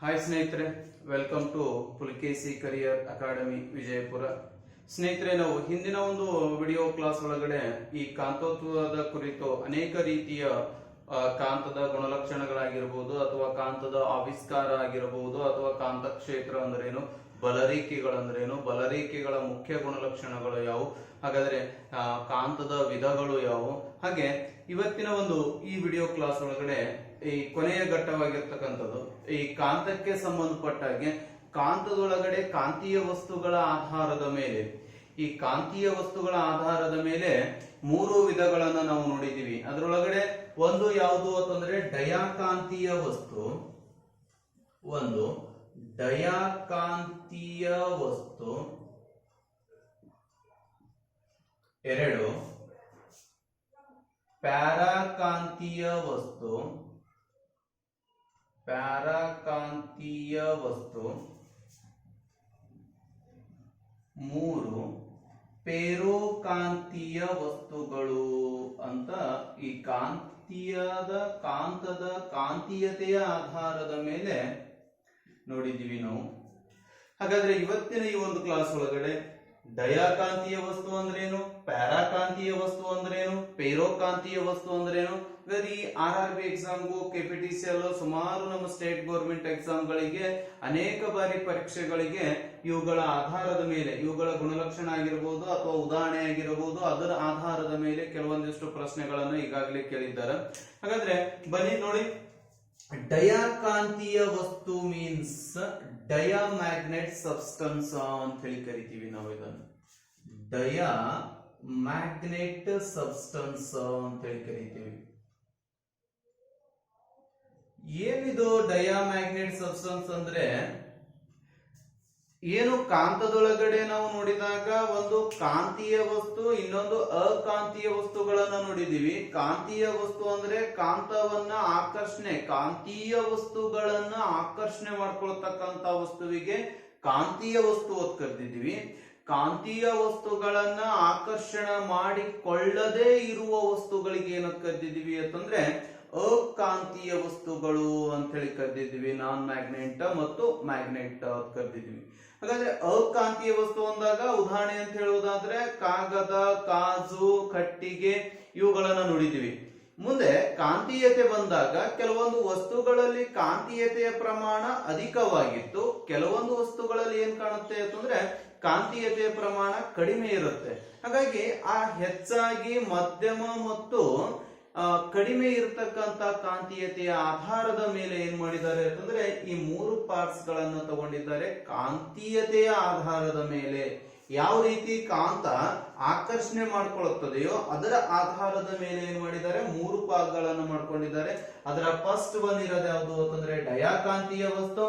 Hi ಸ್ನೇಹಿತರೆ, welcome to Pulakeshi career academy Vijayapura. ಸ್ನೇಹಿತರೆ, ನಾವು ಹಿಂದಿನ ಒಂದು ವಿಡಿಯೋ ಕ್ಲಾಸ್ ಒಳಗಡೆ ಈ ಕಾಂತತ್ವದ ಕುರಿತು ಅನೇಕ ರೀತಿಯ ಕಾಂತದ ಗುಣಲಕ್ಷಣಗಳಾಗಿರಬಹುದು ಅಥವಾ ಕಾಂತದ ಆವಿಷ್ಕಾರ ಆಗಿರಬಹುದು ಅಥವಾ ಕಾಂತ ಕ್ಷೇತ್ರ ಅಂದ್ರೇನು, ಬಲರೇಖೆಗಳಂದ್ರೇನು, ಬಲರೇಖೆಗಳ ಮುಖ್ಯ ಗುಣಲಕ್ಷಣಗಳು ಯಾವುವು, ಹಾಗಾದ್ರೆ ಕಾಂತದ ವಿಧಗಳು ಯಾವುವು, ಹಾಗೆ ಇವತ್ತಿನ ಒಂದು ಈ ವಿಡಿಯೋ ಕ್ಲಾಸ್ ಒಳಗಡೆ ಈ ಕೊನೆಯ ಘಟ್ಟವಾಗಿರ್ತಕ್ಕಂಥದ್ದು ಈ ಕಾಂತಕ್ಕೆ ಸಂಬಂಧಪಟ್ಟ ಹಾಗೆ ಕಾಂತದೊಳಗಡೆ ಕಾಂತೀಯ ವಸ್ತುಗಳ ಆಧಾರದ ಮೇಲೆ ಈ ಕಾಂತೀಯ ವಸ್ತುಗಳ ಆಧಾರದ ಮೇಲೆ ಮೂರು ವಿಧಗಳನ್ನ ನಾವು ನೋಡಿದೀವಿ. ಅದರೊಳಗಡೆ ಒಂದು ಯಾವುದು ಅಂತಂದ್ರೆ ಡಯಾಕಾಂತೀಯ ವಸ್ತು, ಒಂದು ಡಯಾಕಾಂತೀಯ ವಸ್ತು, ಎರಡು ಪ್ಯಾರಾಕಾಂತೀಯ ವಸ್ತು, ಪ್ಯಾರಾಕಾಂತೀಯ ವಸ್ತು, ಮೂರು ಪೇರೋಕಾಂತೀಯ ವಸ್ತುಗಳು ಅಂತ ಈ ಕಾಂತದ ಕಾಂತೀಯತೆಯ ಆಧಾರದ ಮೇಲೆ ನೋಡಿದ್ದೀವಿ ನಾವು. ಹಾಗಾದ್ರೆ ಇವತ್ತಿನ ಈ ಒಂದು ಕ್ಲಾಸ್ ಒಳಗಡೆ ಡಯಾಕಾಂತೀಯ ವಸ್ತು ಅಂದ್ರೇನು, ಪ್ಯಾರಾಕಾಂತೀಯ ವಸ್ತು ಅಂದ್ರೇನು, ಪೇರೋಕಾಂತೀಯ ವಸ್ತು ಅಂದ್ರೇನು, ಈ RRB ಎಕ್ಸಾಮ್ಗೂ KPTCL ಸುಮಾರು ನಮ್ಮ ಸ್ಟೇಟ್ ಗೌರ್ಮೆಂಟ್ ಎಕ್ಸಾಮ್ ಗಳಿಗೆ ಅನೇಕ ಬಾರಿ ಪರೀಕ್ಷೆಗಳಿಗೆ ಇವುಗಳ ಆಧಾರದ ಮೇಲೆ ಇವುಗಳ ಗುಣಲಕ್ಷಣ ಆಗಿರಬಹುದು ಅಥವಾ ಉದಾಹರಣೆ ಆಗಿರಬಹುದು, ಅದರ ಆಧಾರದ ಮೇಲೆ ಕೆಲವೊಂದಿಷ್ಟು ಪ್ರಶ್ನೆಗಳನ್ನು ಈಗಾಗಲೇ ಕೇಳಿದ್ದಾರೆ. ಹಾಗಾದ್ರೆ ಬನ್ನಿ ನೋಡಿ, ಡಯಾಕಾಂತೀಯ ವಸ್ತು ಮೀನ್ಸ್ ಡಯಾಮ್ಯಾಗ್ನೆಟ್ ಸಬ್ಸ್ಟನ್ಸ್ ಅಂತ ಹೇಳಿ ಕರಿತೀವಿ ನಾವು ಇದನ್ನು. ಡಯಾಮ್ಯಾಗ್ನೆಟ್ ಸಬ್ಸ್ಟನ್ಸ್ ಅಂತ ಹೇಳಿ ಕರಿತೀವಿ. ಏನಿದು ಡಯಾಮ್ಯಾಗ್ನೆಟ್ ಸಬ್ಸ್ಟನ್ಸ್ ಅಂದ್ರೆ ಏನು, ಕಾಂತದೊಳಗಡೆ ನಾವು ನೋಡಿದಾಗ ಒಂದು ಕಾಂತೀಯ ವಸ್ತು, ಇನ್ನೊಂದು ಅಕಾಂತೀಯ ವಸ್ತುಗಳನ್ನ ನೋಡಿದೀವಿ. ಕಾಂತೀಯ ವಸ್ತು ಅಂದ್ರೆ ಕಾಂತವನ್ನ ಕಾಂತೀಯ ವಸ್ತುಗಳನ್ನ ಆಕರ್ಷಣೆ ಮಾಡ್ಕೊಳ್ತಕ್ಕಂತ ವಸ್ತುವಿಗೆ ಕಾಂತೀಯ ವಸ್ತು ಅಂತ ಕರೆದಿದ್ದೀವಿ. ಕಾಂತೀಯ ವಸ್ತುಗಳನ್ನ ಆಕರ್ಷಣೆ ಮಾಡಿಕೊಳ್ಳದೇ ಇರುವ ವಸ್ತುಗಳಿಗೆ ಏನಂತ ಕರೆದಿದ್ದೀವಿ ಅಂತಂದ್ರೆ ಅಕಾಂತೀಯ ವಸ್ತುಗಳು ಅಂತ ಹೇಳಿ ಕರೆದಿದ್ದೀವಿ. ನಾನ್ ಮ್ಯಾಗ್ನೆಟ್ ಮತ್ತು ಮ್ಯಾಗ್ನೆಟ್ ಅಂತ ಕರೆದಿದ್ದೀವಿ. ಹಾಗಾದ್ರೆ ಅಕಾಂತೀಯ ವಸ್ತು ಅಂದಾಗ ಉದಾಹರಣೆ ಅಂತ ಹೇಳುವುದಾದ್ರೆ ಕಾಗದ, ಕಾಜು, ಕಟ್ಟಿಗೆ ಇವುಗಳನ್ನ ನೋಡಿದೀವಿ. ಮುಂದೆ ಕಾಂತೀಯತೆ ಬಂದಾಗ ಕೆಲವೊಂದು ವಸ್ತುಗಳಲ್ಲಿ ಕಾಂತೀಯತೆಯ ಪ್ರಮಾಣ ಅಧಿಕವಾಗಿತ್ತು, ಕೆಲವೊಂದು ವಸ್ತುಗಳಲ್ಲಿ ಏನ್ ಕಾಣುತ್ತೆ ಅಂತಂದ್ರೆ ಕಾಂತೀಯತೆಯ ಪ್ರಮಾಣ ಕಡಿಮೆ ಇರುತ್ತೆ. ಹಾಗಾಗಿ ಆ ಹೆಚ್ಚಾಗಿ ಮಧ್ಯಮ ಮತ್ತು ಕಡಿಮೆ ಇರತಕ್ಕಂತ ಕಾಂತೀಯತೆಯ ಆಧಾರದ ಮೇಲೆ ಏನ್ ಮಾಡಿದ್ದಾರೆ ಅಂತಂದ್ರೆ ಈ ಮೂರು ಪಾರ್ಟ್ಸ್ ಗಳನ್ನ ತಗೊಂಡಿದ್ದಾರೆ. ಕಾಂತೀಯತೆಯ ಆಧಾರದ ಮೇಲೆ ಯಾವ ರೀತಿ ಕಾಂತ ಆಕರ್ಷಣೆ ಮಾಡ್ಕೊಳ್ಳುತ್ತದೆಯೋ ಅದರ ಆಧಾರದ ಮೇಲೆ ಏನ್ ಮಾಡಿದ್ದಾರೆ, ಮೂರು ಭಾಗಗಳನ್ನು ಮಾಡ್ಕೊಂಡಿದ್ದಾರೆ. ಅದರ ಫಸ್ಟ್ ಒನ್ ಇರೋದು ಯಾವುದು ಅಂತಂದ್ರೆ ಡಯಾಕಾಂತೀಯ ವಸ್ತು,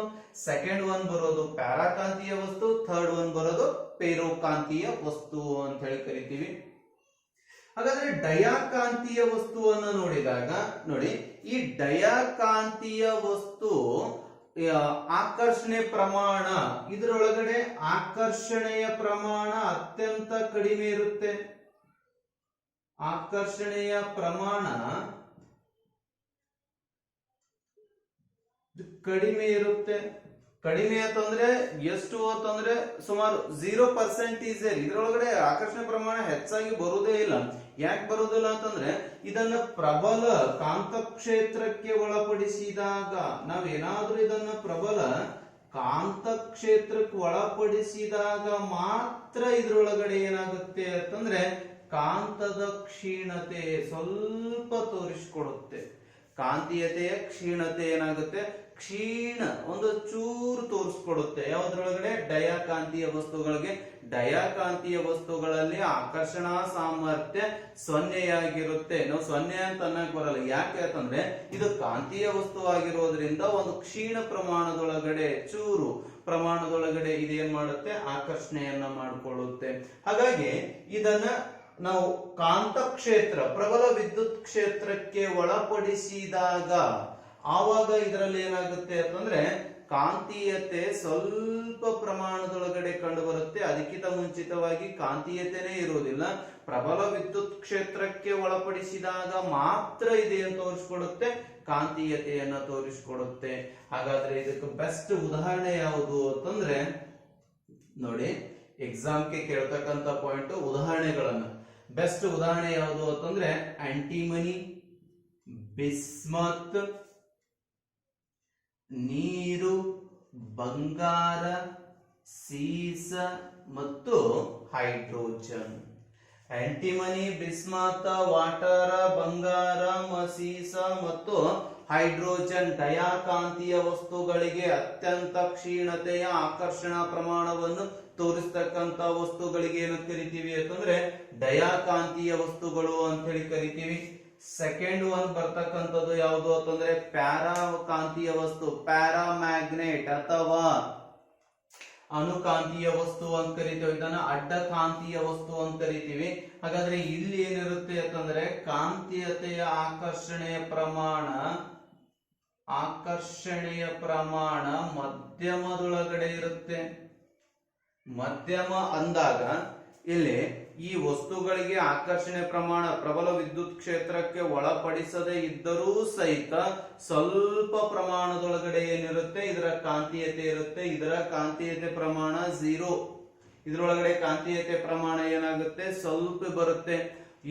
ಸೆಕೆಂಡ್ ಒನ್ ಬರೋದು ಪ್ಯಾರಾಕಾಂತೀಯ ವಸ್ತು, ಥರ್ಡ್ ಒನ್ ಬರೋದು ಪೇರೋಕಾಂತೀಯ ವಸ್ತು ಅಂತ ಹೇಳಿ ಕರಿತೀವಿ. ಹಾಗಾದ್ರೆ ಡಯಾಕಾಂತೀಯ ವಸ್ತುವನ್ನು ನೋಡಿದಾಗ ನೋಡಿ, ಈ ಡಯಾಕಾಂತೀಯ ವಸ್ತು ಆಕರ್ಷಣೆ ಪ್ರಮಾಣ, ಇದರೊಳಗಡೆ ಆಕರ್ಷಣೆಯ ಪ್ರಮಾಣ ಅತ್ಯಂತ ಕಡಿಮೆ ಇರುತ್ತೆ. ಆಕರ್ಷಣೆಯ ಪ್ರಮಾಣ ಕಡಿಮೆ ಇರುತ್ತೆ. ಕಡಿಮೆ ಅಂತಂದ್ರೆ ಎಷ್ಟು ಅಂತಂದ್ರೆ ಸುಮಾರು 0% ಇದರೊಳಗಡೆ ಆಕರ್ಷಣೆ ಪ್ರಮಾಣ ಹೆಚ್ಚಾಗಿ ಬರುವುದೇ ಇಲ್ಲ. ಯಾಕೆ ಬರುವುದಿಲ್ಲ ಅಂತಂದ್ರೆ ಇದನ್ನ ಪ್ರಬಲ ಕಾಂತಕ್ಷೇತ್ರಕ್ಕೆ ಒಳಪಡಿಸಿದಾಗ, ನಾವೇನಾದ್ರೂ ಇದನ್ನ ಪ್ರಬಲ ಕಾಂತಕ್ಷೇತ್ರಕ್ಕೆ ಒಳಪಡಿಸಿದಾಗ ಮಾತ್ರ ಇದರೊಳಗಡೆ ಏನಾಗುತ್ತೆ ಅಂತಂದ್ರೆ ಕಾಂತದ ಕ್ಷೀಣತೆ ಸ್ವಲ್ಪ ತೋರಿಸಿಕೊಡುತ್ತೆ. ಕಾಂತೀಯತೆಯ ಕ್ಷೀಣತೆ ಏನಾಗುತ್ತೆ, ಒಂದು ಚೂರು ತೋರಿಸ್ಕೊಡುತ್ತೆ. ಯಾವುದ್ರೊಳಗಡೆ ಡಯಾಕಾಂತೀಯ ವಸ್ತುಗಳಿಗೆ. ಡಯಾಕಾಂತೀಯ ವಸ್ತುಗಳಲ್ಲಿ ಆಕರ್ಷಣಾ ಸಾಮರ್ಥ್ಯ ಸೊನ್ನೆಯಾಗಿರುತ್ತೆ. ನಾವು ಸೊನ್ನೆ ಅಂತ ಅನ್ನಕ್ ಬರಲ್ಲ. ಯಾಕೆ ಅಂತಂದ್ರೆ ಇದು ಕಾಂತೀಯ ವಸ್ತು ಆಗಿರೋದ್ರಿಂದ ಒಂದು ಕ್ಷೀಣ ಪ್ರಮಾಣದೊಳಗಡೆ, ಚೂರು ಪ್ರಮಾಣದೊಳಗಡೆ ಇದೇನ್ ಮಾಡುತ್ತೆ, ಆಕರ್ಷಣೆಯನ್ನ ಮಾಡಿಕೊಳ್ಳುತ್ತೆ. ಹಾಗಾಗಿ ಇದನ್ನ ನಾವು ಕಾಂತ ಕ್ಷೇತ್ರ, ಪ್ರಬಲ ವಿದ್ಯುತ್ ಕ್ಷೇತ್ರಕ್ಕೆ ಒಳಪಡಿಸಿದಾಗ ಆವಾಗ ಇದರಲ್ಲಿ ಏನಾಗುತ್ತೆ ಅಂತಂದ್ರೆ ಕಾಂತೀಯತೆ ಸ್ವಲ್ಪ ಪ್ರಮಾಣದೊಳಗಡೆ ಕಂಡು ಬರುತ್ತೆ. ಅದಕ್ಕಿಂತ ಮುಂಚಿತವಾಗಿ ಕಾಂತೀಯತೆನೇ ಇರುವುದಿಲ್ಲ. ಪ್ರಬಲ ವಿದ್ಯುತ್ ಕ್ಷೇತ್ರಕ್ಕೆ ಒಳಪಡಿಸಿದಾಗ ಮಾತ್ರ ಇದೆ ಅಂತ ತೋರಿಸ್ಕೊಡುತ್ತೆ. ಕಾಂತೀಯತೆಯನ್ನ ತೋರಿಸಿಕೊಡುತ್ತೆ. ಹಾಗಾದ್ರೆ ಇದಕ್ಕೆ ಬೆಸ್ಟ್ ಉದಾಹರಣೆ ಯಾವುದು ಅಂತಂದ್ರೆ ನೋಡಿ, ಎಕ್ಸಾಮ್ಗೆ ಕೇಳ್ತಕ್ಕಂತ ಪಾಯಿಂಟ್ ಉದಾಹರಣೆಗಳನ್ನ. ಬೆಸ್ಟ್ ಉದಾಹರಣೆ ಯಾವುದು ಅಂತಂದ್ರೆ ಆಂಟಿಮನಿ, ಬಿಸ್ಮತ್, ನೀರು, ಬಂಗಾರ, ಸೀಸ ಮತ್ತು ಹೈಡ್ರೋಜನ್. ಆಂಟಿಮನಿ, ಬಿಸ್ಮತ್, ವಾಟರ್, ಬಂಗಾರ, ಸೀಸ ಮತ್ತು ಹೈಡ್ರೋಜನ್ ಡಯಾಕಾಂತೀಯ ವಸ್ತುಗಳಿಗೆ ಅತ್ಯಂತ ಕ್ಷೀಣತೆಯ ಆಕರ್ಷಣಾ ಪ್ರಮಾಣವನ್ನು ತೋರಿಸ್ತಕ್ಕಂತ ವಸ್ತುಗಳಿಗೆ ಏನು ಕರಿತೀವಿ ಅಂತಂದ್ರೆ ಡಯಾಕಾಂತೀಯ ವಸ್ತುಗಳು ಅಂತ ಹೇಳಿ ಕರಿತೀವಿ. ಸೆಕೆಂಡ್ ಒನ್ ಬರ್ತಕ್ಕಂಥದ್ದು ಯಾವುದು ಅಂತಂದ್ರೆ ಪ್ಯಾರಾಕಾಂತೀಯ ವಸ್ತು, ಪ್ಯಾರಾಮ್ಯಾಗ್ನೆಟ್ ಅಥವಾ ಅನುಕಾಂತೀಯ ವಸ್ತು ಅಂತ ಕರಿತೀವಿ. ಇದನ್ನ ಅಡ್ಡಕಾಂತೀಯ ವಸ್ತು ಅಂತ ಕರಿತೀವಿ. ಹಾಗಾದ್ರೆ ಇಲ್ಲಿ ಏನಿರುತ್ತೆ ಅಂತಂದ್ರೆ ಕಾಂತೀಯತೆಯ ಆಕರ್ಷಣೆಯ ಪ್ರಮಾಣ ಮಧ್ಯಮದೊಳಗಡೆ ಇರುತ್ತೆ. ಮಧ್ಯಮ ಅಂದಾಗ ಇಲ್ಲಿ ಈ ವಸ್ತುಗಳಿಗೆ ಆಕರ್ಷಣೆ ಪ್ರಮಾಣ ಪ್ರಬಲ ವಿದ್ಯುತ್ ಕ್ಷೇತ್ರಕ್ಕೆ ಒಳಪಡಿಸದೇ ಇದ್ದರೂ ಸಹಿತ ಸ್ವಲ್ಪ ಪ್ರಮಾಣದೊಳಗಡೆ ಏನಿರುತ್ತೆ ಇದರ ಕಾಂತೀಯತೆ ಇರುತ್ತೆ. ಇದರ ಕಾಂತೀಯತೆ ಪ್ರಮಾಣ 0. ಇದರೊಳಗಡೆ ಕಾಂತೀಯತೆ ಪ್ರಮಾಣ ಏನಾಗುತ್ತೆ ಸ್ವಲ್ಪ ಬರುತ್ತೆ.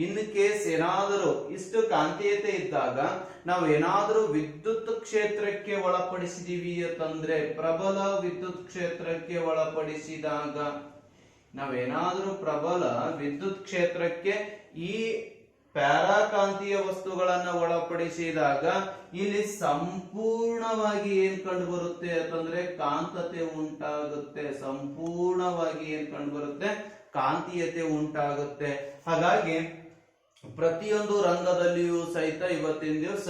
ಇನ್ ಕೇಸ್ ಏನಾದರೂ ಇಷ್ಟು ಕಾಂತೀಯತೆ ಇದ್ದಾಗ ನಾವು ಏನಾದರೂ ವಿದ್ಯುತ್ ಕ್ಷೇತ್ರಕ್ಕೆ ಒಳಪಡಿಸಿದೀವಿ ಅಂತಂದ್ರೆ, ಪ್ರಬಲ ವಿದ್ಯುತ್ ಕ್ಷೇತ್ರಕ್ಕೆ ಒಳಪಡಿಸಿದಾಗ ನಾವೇನಾದ್ರೂ ಪ್ರಬಲ ವಿದ್ಯುತ್ ಕ್ಷೇತ್ರಕ್ಕೆ ಈ ಪ್ಯಾರಾಕಾಂತೀಯ ವಸ್ತುಗಳನ್ನ ಒಳಪಡಿಸಿದಾಗ ಇಲ್ಲಿ ಸಂಪೂರ್ಣವಾಗಿ ಏನ್ ಕಂಡು ಬರುತ್ತೆ ಅಂತಂದ್ರೆ ಕಾಂತತೆ ಉಂಟಾಗುತ್ತೆ. ಸಂಪೂರ್ಣವಾಗಿ ಏನ್ ಕಂಡು ಬರುತ್ತೆ, ಕಾಂತೀಯತೆ ಉಂಟಾಗುತ್ತೆ. ಹಾಗಾಗಿ ಪ್ರತಿಯೊಂದು ರಂಗದಲ್ಲಿಯೂ ಸಹಿತ ಇವತ್ತಿನ ದಿವಸ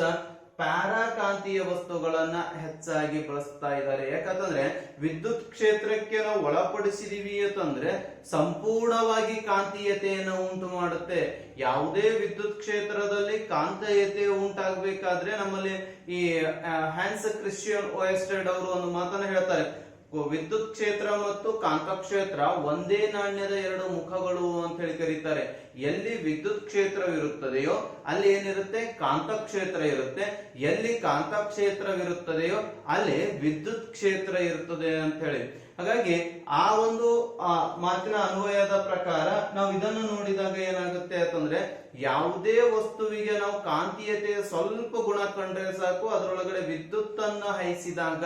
ಪ್ಯಾರಾಕಾಂತೀಯ ವಸ್ತುಗಳನ್ನ ಹೆಚ್ಚಾಗಿ ಬಳಸ್ತಾ ಇದ್ದಾರೆ. ಯಾಕಂತಂದ್ರೆ ವಿದ್ಯುತ್ ಕ್ಷೇತ್ರಕ್ಕೆ ನಾವು ಒಳಪಡಿಸಿದೀವಿ ಅಂತಂದ್ರೆ ಸಂಪೂರ್ಣವಾಗಿ ಕಾಂತೀಯತೆಯನ್ನು ಉಂಟು ಮಾಡುತ್ತೆ. ಯಾವುದೇ ವಿದ್ಯುತ್ ಕ್ಷೇತ್ರದಲ್ಲಿ ಕಾಂತೀಯತೆ ಉಂಟಾಗಬೇಕಾದ್ರೆ ನಮ್ಮಲ್ಲಿ ಈ ಹ್ಯಾನ್ಸ್ ಕ್ರಿಶ್ಚಿಯನ್ ಓಯಸ್ಟೆಡ್ ಅವರು ಒಂದು ಮಾತನ್ನ ಹೇಳ್ತಾರೆ, ವಿದ್ಯುತ್ ಕ್ಷೇತ್ರ ಮತ್ತು ಕಾಂತ ಕ್ಷೇತ್ರ ಒಂದೇ ನಾಣ್ಯದ ಎರಡು ಮುಖಗಳು ಅಂತ ಹೇಳಿ ಕರೀತಾರೆ. ಎಲ್ಲಿ ವಿದ್ಯುತ್ ಕ್ಷೇತ್ರವಿರುತ್ತದೆಯೋ ಅಲ್ಲಿ ಏನಿರುತ್ತೆ, ಕಾಂತ ಕ್ಷೇತ್ರ ಇರುತ್ತೆ. ಎಲ್ಲಿ ಕಾಂತ ಕ್ಷೇತ್ರವಿರುತ್ತದೆಯೋ ಅಲ್ಲಿ ವಿದ್ಯುತ್ ಕ್ಷೇತ್ರ ಇರುತ್ತದೆ ಅಂತ ಹೇಳಿ. ಹಾಗಾಗಿ ಆ ಒಂದು ಮಾತಿನ ಅನ್ವಯದ ಪ್ರಕಾರ ನಾವು ಇದನ್ನು ನೋಡಿದಾಗ ಏನಾಗುತ್ತೆ ಅಂತಂದ್ರೆ, ಯಾವುದೇ ವಸ್ತುವಿಗೆ ನಾವು ಕಾಂತೀಯತೆಯ ಸ್ವಲ್ಪ ಗುಣ ಕಂಡ್ರೆ ಸಾಕು, ಅದರೊಳಗಡೆ ವಿದ್ಯುತ್ ಅನ್ನ ಹಾಯಿಸಿದಾಗ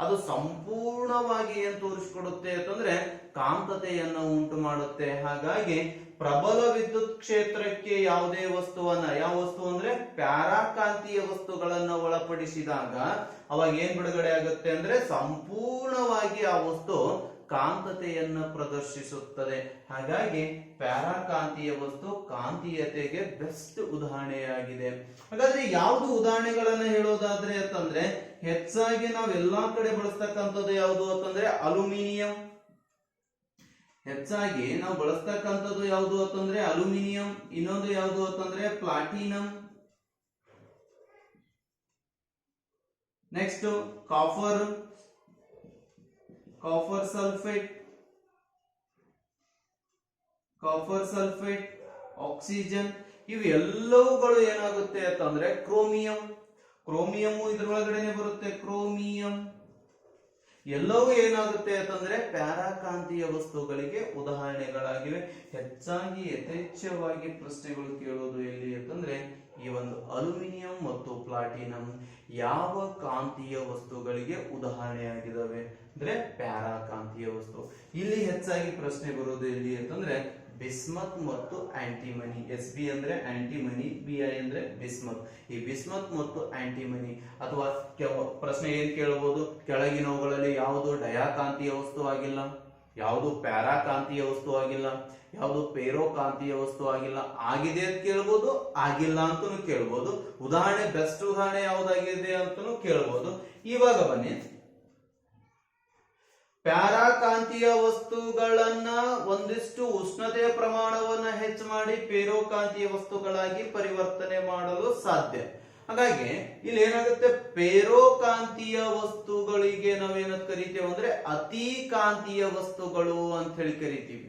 ಅದು ಸಂಪೂರ್ಣವಾಗಿ ಏನ್ ತೋರಿಸಿಕೊಡುತ್ತೆ ಅಂತಂದ್ರೆ ಕಾಂತತೆಯನ್ನ ಉಂಟು ಮಾಡುತ್ತೆ. ಹಾಗಾಗಿ ಪ್ರಬಲ ವಿದ್ಯುತ್ ಕ್ಷೇತ್ರಕ್ಕೆ ಯಾವುದೇ ವಸ್ತುವನ್ನ, ಯಾವ ವಸ್ತು ಅಂದ್ರೆ ಪ್ಯಾರಾಕಾಂತೀಯ ವಸ್ತುಗಳನ್ನ ಒಳಪಡಿಸಿದಾಗ ಅವಾಗ ಏನ್ ಬಿಡುಗಡೆ ಆಗುತ್ತೆ ಅಂದ್ರೆ ಸಂಪೂರ್ಣವಾಗಿ ಆ ವಸ್ತು ಕಾಂತತೆಯನ್ನ ಪ್ರದರ್ಶಿಸುತ್ತದೆ. ಹಾಗಾಗಿ ಪ್ಯಾರಾಕಾಂತೀಯ ವಸ್ತು ಕಾಂತೀಯತೆಗೆ ಬೆಸ್ಟ್ ಉದಾಹರಣೆಯಾಗಿದೆ. ಹಾಗಾದ್ರೆ ಯಾವುದು ಉದಾಹರಣೆಗಳನ್ನ ಹೇಳೋದಾದ್ರೆ ಅಂತಂದ್ರೆ ಹೆಚ್ಚಾಗಿ ನಾವು ಎಲ್ಲಾ ಕಡೆ ಬಳಸ್ತಕ್ಕಂಥದ್ದು ಯಾವುದು ಅಂತಂದ್ರೆ ಅಲ್ಯೂಮಿನಿಯಂ. ಹೆಚ್ಚಾಗಿ ನಾವು ಬಳಸ್ತಕ್ಕಂಥದ್ದು ಯಾವುದು ಅಂತಂದ್ರೆ ಅಲ್ಯೂಮಿನಿಯಂ. ಇನ್ನೊಂದು ಯಾವುದು ಅಂತಂದ್ರೆ platinum. Next copper sulphate, oxygen. ಇವು ಎಲ್ಲವುಗಳು ಏನಾಗುತ್ತೆ ಅಂತಂದ್ರೆ ಕ್ರೋಮಿಯಂ ಇದ್ರೊಳಗಡೆನೆ ಬರುತ್ತೆ. ಕ್ರೋಮಿಯಂ ಎಲ್ಲವೂ ಏನಾಗುತ್ತೆ ಅಂತಂದ್ರೆ ಪ್ಯಾರಾಕಾಂತೀಯ ವಸ್ತುಗಳಿಗೆ ಉದಾಹರಣೆಗಳಾಗಿವೆ. ಹೆಚ್ಚಾಗಿ ಯಥೇಚ್ಛವಾಗಿ ಪ್ರಶ್ನೆಗಳು ಕೇಳೋದು ಎಲ್ಲಿ ಅಂತಂದ್ರೆ ಈ ಒಂದು ಅಲ್ಯೂಮಿನಿಯಂ ಮತ್ತು ಪ್ಲಾಟಿನಂ ಯಾವ ಕಾಂತೀಯ ವಸ್ತುಗಳಿಗೆ ಉದಾಹರಣೆಯಾಗಿದ್ದಾವೆ ಅಂದ್ರೆ ಪ್ಯಾರಾಕಾಂತೀಯ ವಸ್ತು. ಇಲ್ಲಿ ಹೆಚ್ಚಾಗಿ ಪ್ರಶ್ನೆ ಬರೋದು ಎಲ್ಲಿ ಅಂತಂದ್ರೆ ಬಿಸ್ಮತ್ ಮತ್ತು ಆಂಟಿಮನಿ. ಎಸ್ ಬಿ ಅಂದ್ರೆ ಆಂಟಿಮನಿ, ಬಿ ಐ ಅಂದ್ರೆ ಬಿಸ್ಮತ್. ಈ ಬಿಸ್ಮತ್ ಮತ್ತು ಆಂಟಿಮನಿ ಅಥವಾ ಪ್ರಶ್ನೆ ಏನ್ ಕೇಳಬಹುದು, ಕೆಳಗಿನವುಗಳಲ್ಲಿ ಯಾವುದು ಡಯಾಕಾಂತೀಯ ವಸ್ತು ಆಗಿಲ್ಲ, ಯಾವುದು ಪ್ಯಾರಾಕಾಂತೀಯ ವಸ್ತು ಆಗಿಲ್ಲ, ಯಾವುದು ಪೇರೋಕಾಂತೀಯ ವಸ್ತು ಆಗಿಲ್ಲ, ಆಗಿದೆ ಅಂತ ಕೇಳ್ಬೋದು, ಆಗಿಲ್ಲ ಅಂತನೂ ಕೇಳ್ಬೋದು. ಉದಾಹರಣೆ ಬೆಸ್ಟ್ ಉದಾಹರಣೆ ಯಾವ್ದಾಗಿದೆ ಅಂತನೂ ಕೇಳ್ಬೋದು. ಇವಾಗ ಬನ್ನಿ, ಪ್ಯಾರಾಕಾಂತೀಯ ವಸ್ತುಗಳನ್ನ ಒಂದಿಷ್ಟು ಉಷ್ಣತೆಯ ಪ್ರಮಾಣವನ್ನ ಹೆಚ್ಚು ಮಾಡಿ ಪೇರೋಕಾಂತೀಯ ವಸ್ತುಗಳಾಗಿ ಪರಿವರ್ತನೆ ಮಾಡಲು ಸಾಧ್ಯ. ಹಾಗಾಗಿ ಇಲ್ಲಿ ಏನಾಗುತ್ತೆ, ಪೇರೋಕಾಂತೀಯ ವಸ್ತುಗಳಿಗೆ ನಾವೇನಂತ ಕರಿತೇವೆ ಅಂದ್ರೆ ಅತಿ ಕಾಂತೀಯ ವಸ್ತುಗಳು ಅಂತ ಹೇಳಿ ಕರಿತೀವಿ.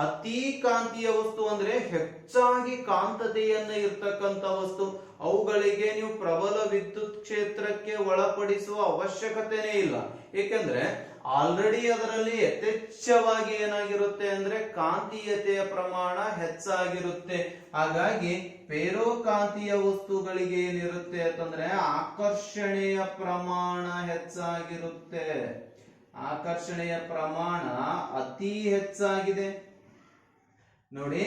ಅತಿ ಕಾಂತೀಯ ವಸ್ತು ಅಂದ್ರೆ ಹೆಚ್ಚಾಗಿ ಕಾಂತತೆಯನ್ನ ಇರ್ತಕ್ಕಂಥ ವಸ್ತು, ಅವುಗಳಿಗೆ ನೀವು ಪ್ರಬಲ ವಿದ್ಯುತ್ ಕ್ಷೇತ್ರಕ್ಕೆ ಒಳಪಡಿಸುವ ಅವಶ್ಯಕತೆನೇ ಇಲ್ಲ. ಏಕೆಂದ್ರೆ ಆಲ್ರೆಡಿ ಅದರಲ್ಲಿ ಯಥೇಚ್ಛವಾಗಿ ಏನಾಗಿರುತ್ತೆ ಅಂದ್ರೆ ಕಾಂತೀಯತೆಯ ಪ್ರಮಾಣ ಹೆಚ್ಚಾಗಿರುತ್ತೆ. ಹಾಗಾಗಿ ಫೆರೋಕಾಂತೀಯ ವಸ್ತುಗಳಿಗೆ ಏನಿರುತ್ತೆ ಅಂತಂದ್ರೆ ಆಕರ್ಷಣೆಯ ಪ್ರಮಾಣ ಹೆಚ್ಚಾಗಿರುತ್ತೆ. ಆಕರ್ಷಣೆಯ ಪ್ರಮಾಣ ಅತಿ ಹೆಚ್ಚಾಗಿದೆ. ನೋಡಿ,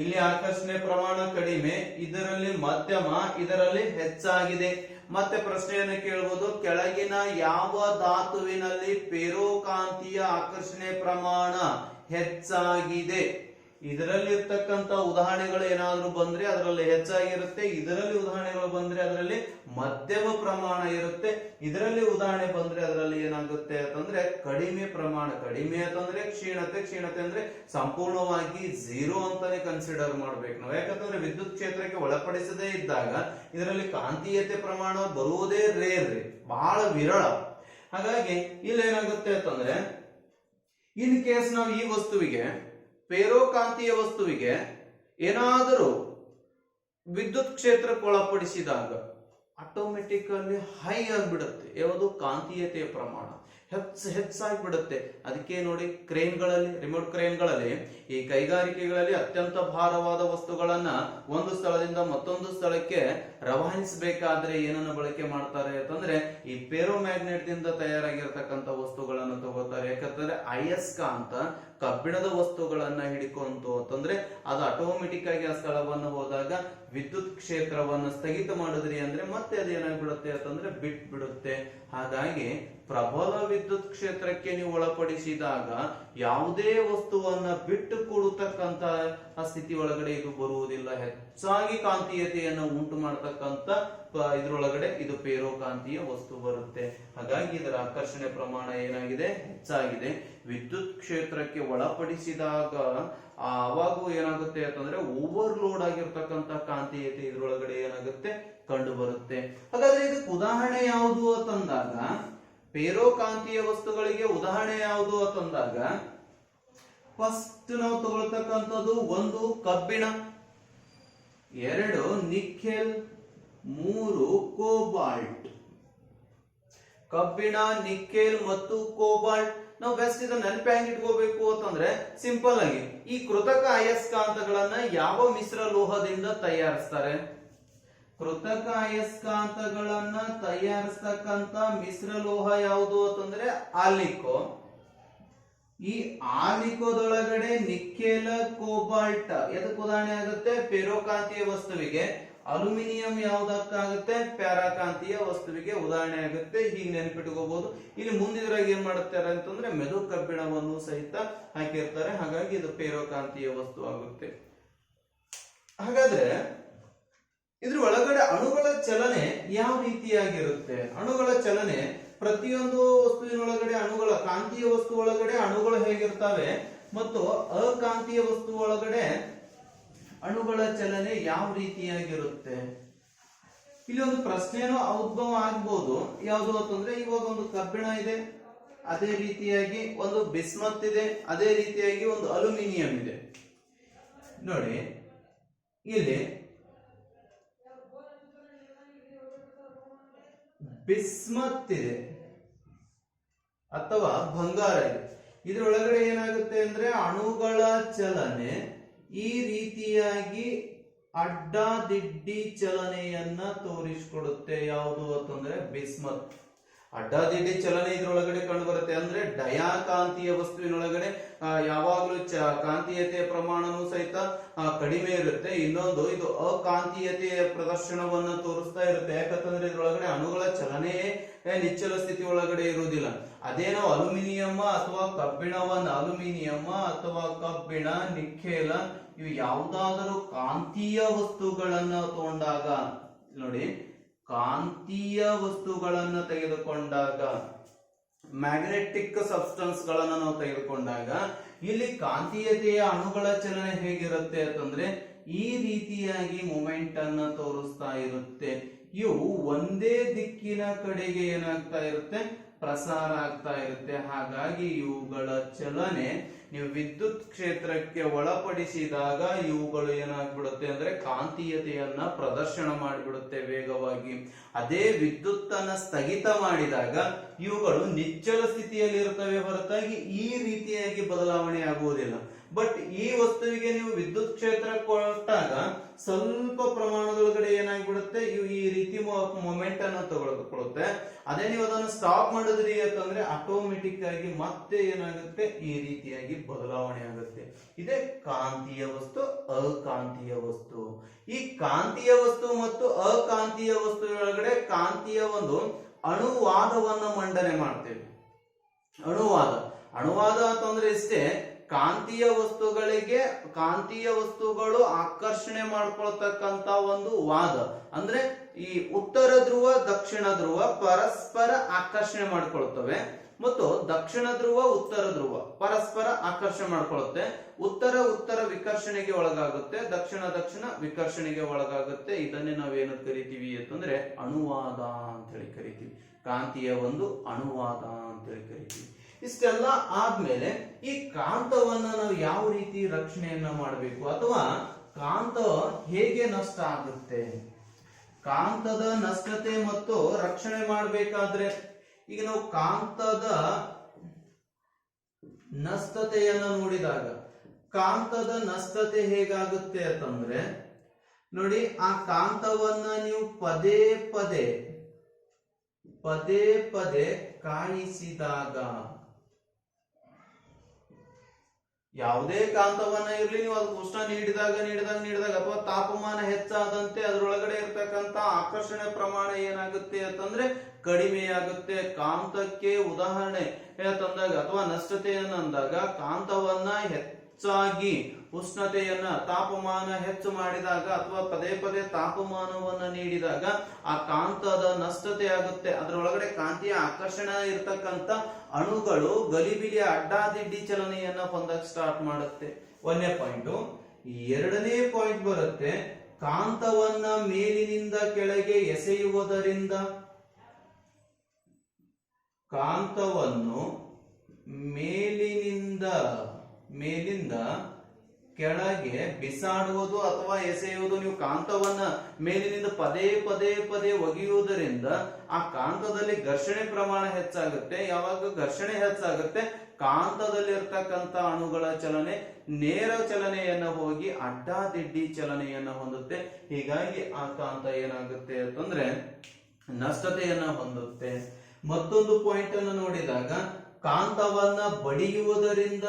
ಇಲ್ಲಿ ಆಕರ್ಷಣೆ ಪ್ರಮಾಣ ಕಡಿಮೆ, ಇದರಲ್ಲಿ ಮಧ್ಯಮ, ಇದರಲ್ಲಿ ಹೆಚ್ಚಾಗಿದೆ. ಮತ್ತೆ ಪ್ರಶ್ನೆಯನ್ನು ಕೇಳಬಹುದು, ಕೆಳಗಿನ ಯಾವ ಧಾತುವಿನಲ್ಲಿ ಫೆರೋಕಾಂತೀಯ ಆಕರ್ಷಣೆ ಪ್ರಮಾಣ ಹೆಚ್ಚಾಗಿದೆ? ಇದರಲ್ಲಿ ಇರ್ತಕ್ಕಂಥ ಉದಾಹರಣೆಗಳು ಏನಾದ್ರೂ ಬಂದ್ರೆ ಅದರಲ್ಲಿ ಹೆಚ್ಚಾಗಿರುತ್ತೆ, ಇದರಲ್ಲಿ ಉದಾಹರಣೆಗಳು ಬಂದ್ರೆ ಅದರಲ್ಲಿ ಮಧ್ಯಮ ಪ್ರಮಾಣ ಇರುತ್ತೆ, ಇದರಲ್ಲಿ ಉದಾಹರಣೆ ಬಂದ್ರೆ ಅದರಲ್ಲಿ ಏನಾಗುತ್ತೆ ಅಂತಂದ್ರೆ ಕಡಿಮೆ ಪ್ರಮಾಣ. ಕಡಿಮೆ ಅಂತಂದ್ರೆ ಕ್ಷೀಣತೆ, ಕ್ಷೀಣತೆ ಅಂದ್ರೆ ಸಂಪೂರ್ಣವಾಗಿ ಝೀರೋ ಅಂತಾನೆ ಕನ್ಸಿಡರ್ ಮಾಡ್ಬೇಕು ನಾವು. ಯಾಕಂತಂದ್ರೆ ವಿದ್ಯುತ್ ಕ್ಷೇತ್ರಕ್ಕೆ ಒಳಪಡಿಸದೇ ಇದ್ದಾಗ ಇದರಲ್ಲಿ ಕಾಂತೀಯತೆ ಪ್ರಮಾಣ ಬರುವುದೇ ರೇರ್, ಬಹಳ ವಿರಳ. ಹಾಗಾಗಿ ಇಲ್ಲಿ ಏನಾಗುತ್ತೆ ಅಂತಂದ್ರೆ ಇನ್ ಕೇಸ್ ನಾವು ಈ ವಸ್ತುವಿಗೆ, ಫೆರೋಕಾಂತೀಯ ವಸ್ತುವಿಗೆ ಏನಾದರೂ ವಿದ್ಯುತ್ ಕ್ಷೇತ್ರಕ್ಕೆ ಒಳಪಡಿಸಿದಾಗ ಆಟೋಮೆಟಿಕಲಿ ಹೈ ಆಗಿಬಿಡುತ್ತೆ. ಯಾವುದು? ಕಾಂತೀಯತೆಯ ಪ್ರಮಾಣ ಹೆಚ್ಚಾಗಿ ಬಿಡುತ್ತೆ. ಅದಕ್ಕೆ ನೋಡಿ, ಕ್ರೇನ್ಗಳಲ್ಲಿ, ರಿಮೋಟ್ ಕ್ರೇನ್ಗಳಲ್ಲಿ, ಈ ಕೈಗಾರಿಕೆಗಳಲ್ಲಿ ಅತ್ಯಂತ ಭಾರವಾದ ವಸ್ತುಗಳನ್ನ ಒಂದು ಸ್ಥಳದಿಂದ ಮತ್ತೊಂದು ಸ್ಥಳಕ್ಕೆ ರವಾನಿಸಬೇಕಾದ್ರೆ ಏನನ್ನು ಬಳಕೆ ಮಾಡ್ತಾರೆ ಅಂತಂದ್ರೆ ಈ ಫೆರೋಮ್ಯಾಗ್ನೆಟ್ ದಿಂದ ತಯಾರಾಗಿರ್ತಕ್ಕಂಥ ವಸ್ತುಗಳನ್ನು ತಗೋತಾರೆ. ಯಾಕಂತಂದ್ರೆ ಅಯಸ್ಕಾಂತ ಕಬ್ಬಿಣದ ವಸ್ತುಗಳನ್ನ ಹಿಡಿಕೊಂತು ಅಂತಂದ್ರೆ ಅದು ಆಟೋಮೆಟಿಕ್ ಆಗಿ ಆ ಸ್ಥಳವನ್ನು ಹೋದಾಗ ವಿದ್ಯುತ್ ಕ್ಷೇತ್ರವನ್ನು ಸ್ಥಗಿತ ಮಾಡಿದ್ರಿ ಅಂದ್ರೆ ಮತ್ತೆ ಅದು ಏನಾಗ್ಬಿಡುತ್ತೆ ಅಂತಂದ್ರೆ ಬಿಡುತ್ತೆ. ಹಾಗಾಗಿ ಪ್ರಬಲ ವಿದ್ಯುತ್ ಕ್ಷೇತ್ರಕ್ಕೆ ನೀವು ಒಳಪಡಿಸಿದಾಗ ಯಾವುದೇ ವಸ್ತುವನ್ನ ಬಿಟ್ಟು ಕೊಡತಕ್ಕಂತ ಸ್ಥಿತಿ ಒಳಗಡೆ ಇದು ಬರುವುದಿಲ್ಲ. ಹೆಚ್ಚಾಗಿ ಕಾಂತೀಯತೆಯನ್ನು ಉಂಟು ಮಾಡತಕ್ಕಂತ ಇದ್ರೊಳಗಡೆ ಇದು ಫೆರೋಕಾಂತೀಯ ವಸ್ತು ಬರುತ್ತೆ. ಹಾಗಾಗಿ ಇದರ ಆಕರ್ಷಣೆ ಪ್ರಮಾಣ ಏನಾಗಿದೆ? ಹೆಚ್ಚಾಗಿದೆ. ವಿದ್ಯುತ್ ಕ್ಷೇತ್ರಕ್ಕೆ ಒಳಪಡಿಸಿದಾಗ ಅವಾಗೂ ಏನಾಗುತ್ತೆ ಅಂತಂದ್ರೆ ಓವರ್ಲೋಡ್ ಆಗಿರ್ತಕ್ಕಂಥ ಕಾಂತೀಯತೆ ಇದ್ರೊಳಗಡೆ ಏನಾಗುತ್ತೆ? ಕಂಡು ಬರುತ್ತೆ. ಹಾಗಾದ್ರೆ ಇದಕ್ಕೆ ಉದಾಹರಣೆ ಯಾವುದು ಅಂತಂದಾಗ, ಫೆರೋಕಾಂತೀಯ ವಸ್ತುಗಳಿಗೆ ಉದಾಹರಣೆ ಯಾವುದು ಅಂತಂದಾಗ ಫಸ್ಟ್ ನಾವು ತಗೊಳ್ತಕ್ಕಂಥದ್ದು, ಒಂದು ಕಬ್ಬಿಣ, ಎರಡು ನಿಕ್ಕೆಲ್, ಮೂರು ಕೋಬಾಲ್ಟ್. ಕಬ್ಬಿಣ, ನಿಕ್ಕೆಲ್ ಮತ್ತು ಕೋಬಾಲ್ಟ್. ನಾವು ಬೆಸ್ಟ್ ಇದನ್ನ ನೆನಪಿ ಇಟ್ಕೋಬೇಕು ಅಂತಂದ್ರೆ ಸಿಂಪಲ್ ಆಗಿ ಈ ಕೃತಕ ಅಯಸ್ಕಾಂತಗಳನ್ನ ಯಾವ ಮಿಶ್ರ ಲೋಹದಿಂದ ತಯಾರಿಸ್ತಾರೆ? ಕೃತಕ ಅಯಸ್ಕಾಂತಗಳನ್ನ ತಯಾರಿಸ್ತಕ್ಕಂತ ಮಿಶ್ರ ಲೋಹ ಯಾವುದು ಅಂತಂದ್ರೆ ಆಲಿಕೋ. ಈ ಆಲಿಕೋದೊಳಗಡೆ ನಿಕ್ಕೆಲ, ಕೋಬಾಲ್ಟ್ ಎದಕ್ಕೆ ಉದಾಹರಣೆ ಆಗುತ್ತೆ? ಫೆರೋಕಾಂತೀಯ ವಸ್ತುವಿಗೆ. ಅಲ್ಯೂಮಿನಿಯಂ ಯಾವ್ದಕ್ಕಾಗುತ್ತೆ? ಪ್ಯಾರಾಕಾಂತೀಯ ವಸ್ತುವಿಗೆ ಉದಾಹರಣೆ ಆಗುತ್ತೆ. ಹೀಗೆ ನೆನಪಿಟ್ಕೋಬಹುದು. ಇಲ್ಲಿ ಮುಂದಿದ್ರಾಗ ಏನ್ ಮಾಡುತ್ತಾರೆ ಅಂತಂದ್ರೆ ಮೆದು ಕಬ್ಬಿಣವನ್ನು ಸಹಿತ ಹಾಕಿರ್ತಾರೆ. ಹಾಗಾಗಿ ಇದು ಫೆರೋಕಾಂತೀಯ ವಸ್ತು ಆಗುತ್ತೆ. ಹಾಗಾದ್ರೆ ಇದ್ರ ಒಳಗಡೆ ಅಣುಗಳ ಚಲನೆ ಯಾವ ರೀತಿಯಾಗಿರುತ್ತೆ? ಅಣುಗಳ ಚಲನೆ ಪ್ರತಿಯೊಂದು ವಸ್ತುವಿನೊಳಗಡೆ ಅಣುಗಳ, ಕಾಂತೀಯ ವಸ್ತು ಒಳಗಡೆ ಅಣುಗಳು ಹೇಗಿರ್ತವೆ ಮತ್ತು ಅಕಾಂತೀಯ ವಸ್ತು ಒಳಗಡೆ ಅಣುಗಳ ಚಲನೆ ಯಾವ ರೀತಿಯಾಗಿರುತ್ತೆ? ಇಲ್ಲಿ ಒಂದು ಪ್ರಶ್ನೆನೂ ಉದ್ಭವ ಆಗ್ಬಹುದು. ಯಾವುದು ಅಂತಂದ್ರೆ ಇವಾಗ ಒಂದು ಕಬ್ಬಿಣ ಇದೆ, ಅದೇ ರೀತಿಯಾಗಿ ಒಂದು ಬಿಸ್ಮತ್ ಇದೆ, ಅದೇ ರೀತಿಯಾಗಿ ಒಂದು ಅಲ್ಯೂಮಿನಿಯಂ ಇದೆ. ನೋಡಿ, ಇಲ್ಲಿ ಬಿಸ್ಮತ್ ಇದೆ ಅಥವಾ ಬಂಗಾರ ಇದೆ. ಇದ್ರೊಳಗಡೆ ಏನಾಗುತ್ತೆ ಅಂದ್ರೆ ಅಣುಗಳ ಚಲನೆ ಈ ರೀತಿಯಾಗಿ ಅಡ್ಡಾದಿಡ್ಡಿ ಚಲನೆಯನ್ನ ತೋರಿಸಿಕೊಡುತ್ತೆ. ಯಾವುದು ಅಂತಂದ್ರೆ ಬಿಸ್ಮತ್. ಅಡ್ಡಾದಿಡ್ಡಿ ಚಲನೆ ಇದ್ರೊಳಗಡೆ ಕಂಡು ಬರುತ್ತೆ. ಅಂದ್ರೆ ಡಯಾಕಾಂತೀಯ ವಸ್ತುವಿನೊಳಗಡೆ ಯಾವಾಗಲೂ ಕಾಂತೀಯತೆಯ ಪ್ರಮಾಣನೂ ಸಹಿತ ಕಡಿಮೆ ಇರುತ್ತೆ. ಇನ್ನೊಂದು ಇದು ಅಕಾಂತೀಯತೆಯ ಪ್ರದರ್ಶನವನ್ನ ತೋರಿಸ್ತಾ ಇರುತ್ತೆ. ಯಾಕಂತಂದ್ರೆ ಇದ್ರೊಳಗಡೆ ಅಣುಗಳ ಚಲನೆ ನಿಚ್ಚಲ ಸ್ಥಿತಿ ಒಳಗಡೆ ಇರುವುದಿಲ್ಲ. ಅದೇ ನಾವು ಅಲ್ಯೂಮಿನಿಯಂ ಅಥವಾ ಕಬ್ಬಿಣವನ್ನ, ಅಲ್ಯೂಮಿನಿಯಂ ಅಥವಾ ಕಬ್ಬಿಣ, ನಿಕ್ಕೆಲ ಇವು ಯಾವುದಾದರೂ ಕಾಂತೀಯ ವಸ್ತುಗಳನ್ನ ತಗೊಂಡಾಗ ನೋಡಿ, ಕಾಂತೀಯ ವಸ್ತುಗಳನ್ನ ತೆಗೆದುಕೊಂಡಾಗ, ಮ್ಯಾಗ್ನೆಟಿಕ್ ಸಬ್ಸ್ಟೆನ್ಸ್ ಗಳನ್ನ ನಾವು ತೆಗೆದುಕೊಂಡಾಗ ಇಲ್ಲಿ ಕಾಂತೀಯತೆಯ ಅಣುಗಳ ಚಲನೆ ಹೇಗಿರುತ್ತೆ ಅಂತಂದ್ರೆ ಈ ರೀತಿಯಾಗಿ ಮೂಮೆಂಟ್ ಅನ್ನ ತೋರಿಸ್ತಾ ಇರುತ್ತೆ. ಇವು ಒಂದೇ ದಿಕ್ಕಿನ ಕಡೆಗೆ ಏನಾಗ್ತಾ ಇರುತ್ತೆ? ಪ್ರಸಾರ ಆಗ್ತಾ ಇರುತ್ತೆ. ಹಾಗಾಗಿ ಇವುಗಳ ಚಲನೆ ನೀವು ವಿದ್ಯುತ್ ಕ್ಷೇತ್ರಕ್ಕೆ ಒಳಪಡಿಸಿದಾಗ ಇವುಗಳು ಏನಾಗ್ಬಿಡುತ್ತೆ ಅಂದ್ರೆ ಕಾಂತೀಯತೆಯನ್ನ ಪ್ರದರ್ಶನ ಮಾಡಿಬಿಡುತ್ತೆ ವೇಗವಾಗಿ. ಅದೇ ವಿದ್ಯುತ್ ಅನ್ನ ಸ್ಥಗಿತ ಮಾಡಿದಾಗ ಇವುಗಳು ನಿಶ್ಚಲ ಸ್ಥಿತಿಯಲ್ಲಿ ಇರುತ್ತವೆ ಹೊರತಾಗಿ ಈ ರೀತಿಯಾಗಿ ಬದಲಾವಣೆ ಆಗುವುದಿಲ್ಲ. ಬಟ್ ಈ ವಸ್ತುವಿಗೆ ನೀವು ವಿದ್ಯುತ್ ಕ್ಷೇತ್ರ ಕೊಟ್ಟಾಗ ಸ್ವಲ್ಪ ಪ್ರಮಾಣದೊಳಗಡೆ ಏನಾಗ್ಬಿಡುತ್ತೆ, ಇವು ಈ ರೀತಿ ಮೊಮೆಂಟ್ ಅನ್ನು ತಗೊಳ್ಕೊಳ್ಳುತ್ತೆ. ಅದೇ ನೀವು ಅದನ್ನು ಸ್ಟಾಪ್ ಮಾಡಿದ್ರಿ ಅಂತಂದ್ರೆ ಆಟೋಮೆಟಿಕ್ ಆಗಿ ಮತ್ತೆ ಏನಾಗುತ್ತೆ, ಈ ರೀತಿಯಾಗಿ ಬದಲಾವಣೆ ಆಗುತ್ತೆ. ಇದೇ ಕಾಂತೀಯ ವಸ್ತು, ಅಕಾಂತೀಯ ವಸ್ತು. ಈ ಕಾಂತೀಯ ವಸ್ತು ಮತ್ತು ಅಕಾಂತೀಯ ವಸ್ತುಗಳೊಳಗಡೆ ಕಾಂತೀಯ ಒಂದು ಅಣುವಾದವನ್ನ ಮಂಡನೆ ಮಾಡ್ತೇವೆ. ಅಣುವಾದ ಅಂತಂದ್ರೆ ಇಷ್ಟೇ, ಕಾಂತೀಯ ವಸ್ತುಗಳಿಗೆ ಕಾಂತೀಯ ವಸ್ತುಗಳು ಆಕರ್ಷಣೆ ಮಾಡ್ಕೊಳ್ತಕ್ಕಂತ ಒಂದು ವಾದ. ಅಂದ್ರೆ ಈ ಉತ್ತರ ಧ್ರುವ ದಕ್ಷಿಣ ಧ್ರುವ ಪರಸ್ಪರ ಆಕರ್ಷಣೆ ಮಾಡ್ಕೊಳ್ತವೆ ಮತ್ತು ದಕ್ಷಿಣ ಧ್ರುವ ಉತ್ತರ ಧ್ರುವ ಪರಸ್ಪರ ಆಕರ್ಷಣೆ ಮಾಡ್ಕೊಳ್ಳುತ್ತೆ. ಉತ್ತರ ವಿಕರ್ಷಣೆಗೆ ಒಳಗಾಗುತ್ತೆ, ದಕ್ಷಿಣ ವಿಕರ್ಷಣೆಗೆ ಒಳಗಾಗುತ್ತೆ. ಇದನ್ನೇ ನಾವೇನು ಕರಿತೀವಿ ಅಂತಂದ್ರೆ ಅಣುವಾದ ಅಂತ ಹೇಳಿ ಕರಿತೀವಿ. ಕಾಂತೀಯ ಒಂದು ಅಣುವಾದ ಅಂತ ಹೇಳಿ ಕರಿತೀವಿ. ಇಷ್ಟೆಲ್ಲ ಆದ್ಮೇಲೆ ಈ ಕಾಂತವನ್ನ ನಾವು ಯಾವ ರೀತಿ ರಕ್ಷಣೆಯನ್ನ ಮಾಡಬೇಕು ಅಥವಾ ಕಾಂತ ಹೇಗೆ ನಷ್ಟ ಆಗುತ್ತೆ, ಕಾಂತದ ನಷ್ಟತೆ ಮತ್ತು ರಕ್ಷಣೆ ಮಾಡಬೇಕಾದ್ರೆ ಈಗ ನಾವು ಕಾಂತದ ನಷ್ಟತೆಯನ್ನ ನೋಡಿದಾಗ ಕಾಂತದ ನಷ್ಟತೆ ಹೇಗಾಗುತ್ತೆ ಅಂತಂದ್ರೆ ನೋಡಿ, ಆ ಕಾಂತವನ್ನ ನೀವು ಪದೇ ಪದೇ ಕಾಯಿಸಿದಾಗ, ಯಾವುದೇ ಕಾಂತವನ್ನ ಇರ್ಲಿ ನೀವು ಅದಕ್ಕೆ ಉಷ್ಣ ನೀಡಿದಾಗ ಅಥವಾ ತಾಪಮಾನ ಹೆಚ್ಚಾದಂತೆ ಅದರೊಳಗಡೆ ಇರ್ತಕ್ಕಂತ ಆಕರ್ಷಣೆ ಪ್ರಮಾಣ ಏನಾಗುತ್ತೆ ಅಂತಂದ್ರೆ ಕಡಿಮೆಯಾಗುತ್ತೆ. ಕಾಂತಕ್ಕೆ ಉದಾಹರಣೆ ತಂದಾಗ ಅಥವಾ ನಷ್ಟತೆಯನ್ನ ಅಂದಾಗ ಕಾಂತವನ್ನ ಹೆಚ್ಚಾಗಿ ಉಷ್ಣತೆಯನ್ನ ತಾಪಮಾನ ಹೆಚ್ಚು ಮಾಡಿದಾಗ ಅಥವಾ ಪದೇ ತಾಪಮಾನವನ್ನ ನೀಡಿದಾಗ ಆ ಕಾಂತದ ನಷ್ಟತೆ ಆಗುತ್ತೆ. ಅದರೊಳಗಡೆ ಕಾಂತೀಯ ಆಕರ್ಷಣೆ ಇರ್ತಕ್ಕಂತ ಅಣುಗಳು ಗಲಿಬಿಲಿಯ ಅಡ್ಡಾದಿಡ್ಡಿ ಚಲನೆಯನ್ನ ಹೊಂದಕ್ಕೆ ಸ್ಟಾರ್ಟ್ ಮಾಡುತ್ತೆ. 1ನೇ ಪಾಯಿಂಟ್. 2ನೇ ಪಾಯಿಂಟ್ ಬರುತ್ತೆ, ಕಾಂತವನ್ನ ಮೇಲಿನಿಂದ ಕೆಳಗೆ ಎಸೆಯುವುದರಿಂದ, ಕಾಂತವನ್ನು ಮೇಲಿನಿಂದ ಕೆಳಗೆ ಬಿಸಾಡುವುದು ಅಥವಾ ಎಸೆಯುವುದು. ನೀವು ಕಾಂತವನ್ನ ಮೇಲಿನಿಂದ ಪದೇ ಒಗೆಯುವುದರಿಂದ ಆ ಕಾಂತದಲ್ಲಿ ಘರ್ಷಣೆ ಪ್ರಮಾಣ ಹೆಚ್ಚಾಗುತ್ತೆ. ಯಾವಾಗ ಘರ್ಷಣೆ ಹೆಚ್ಚಾಗುತ್ತೆ, ಕಾಂತದಲ್ಲಿ ಇರ್ತಕ್ಕಂತ ಅಣುಗಳ ಚಲನೆ ನೇರ ಚಲನೆಯನ್ನ ಹೋಗಿ ಅಡ್ಡಾದಿಡ್ಡಿ ಚಲನೆಯನ್ನ ಹೊಂದುತ್ತೆ. ಹೀಗಾಗಿ ಆ ಕಾಂತ ಏನಾಗುತ್ತೆ ಅಂತಂದ್ರೆ ನಷ್ಟತೆಯನ್ನ ಹೊಂದುತ್ತೆ. ಮತ್ತೊಂದು ಪಾಯಿಂಟ್ ಅನ್ನು ನೋಡಿದಾಗ ಕಾಂತವನ್ನ ಬಡಿಯುವುದರಿಂದ,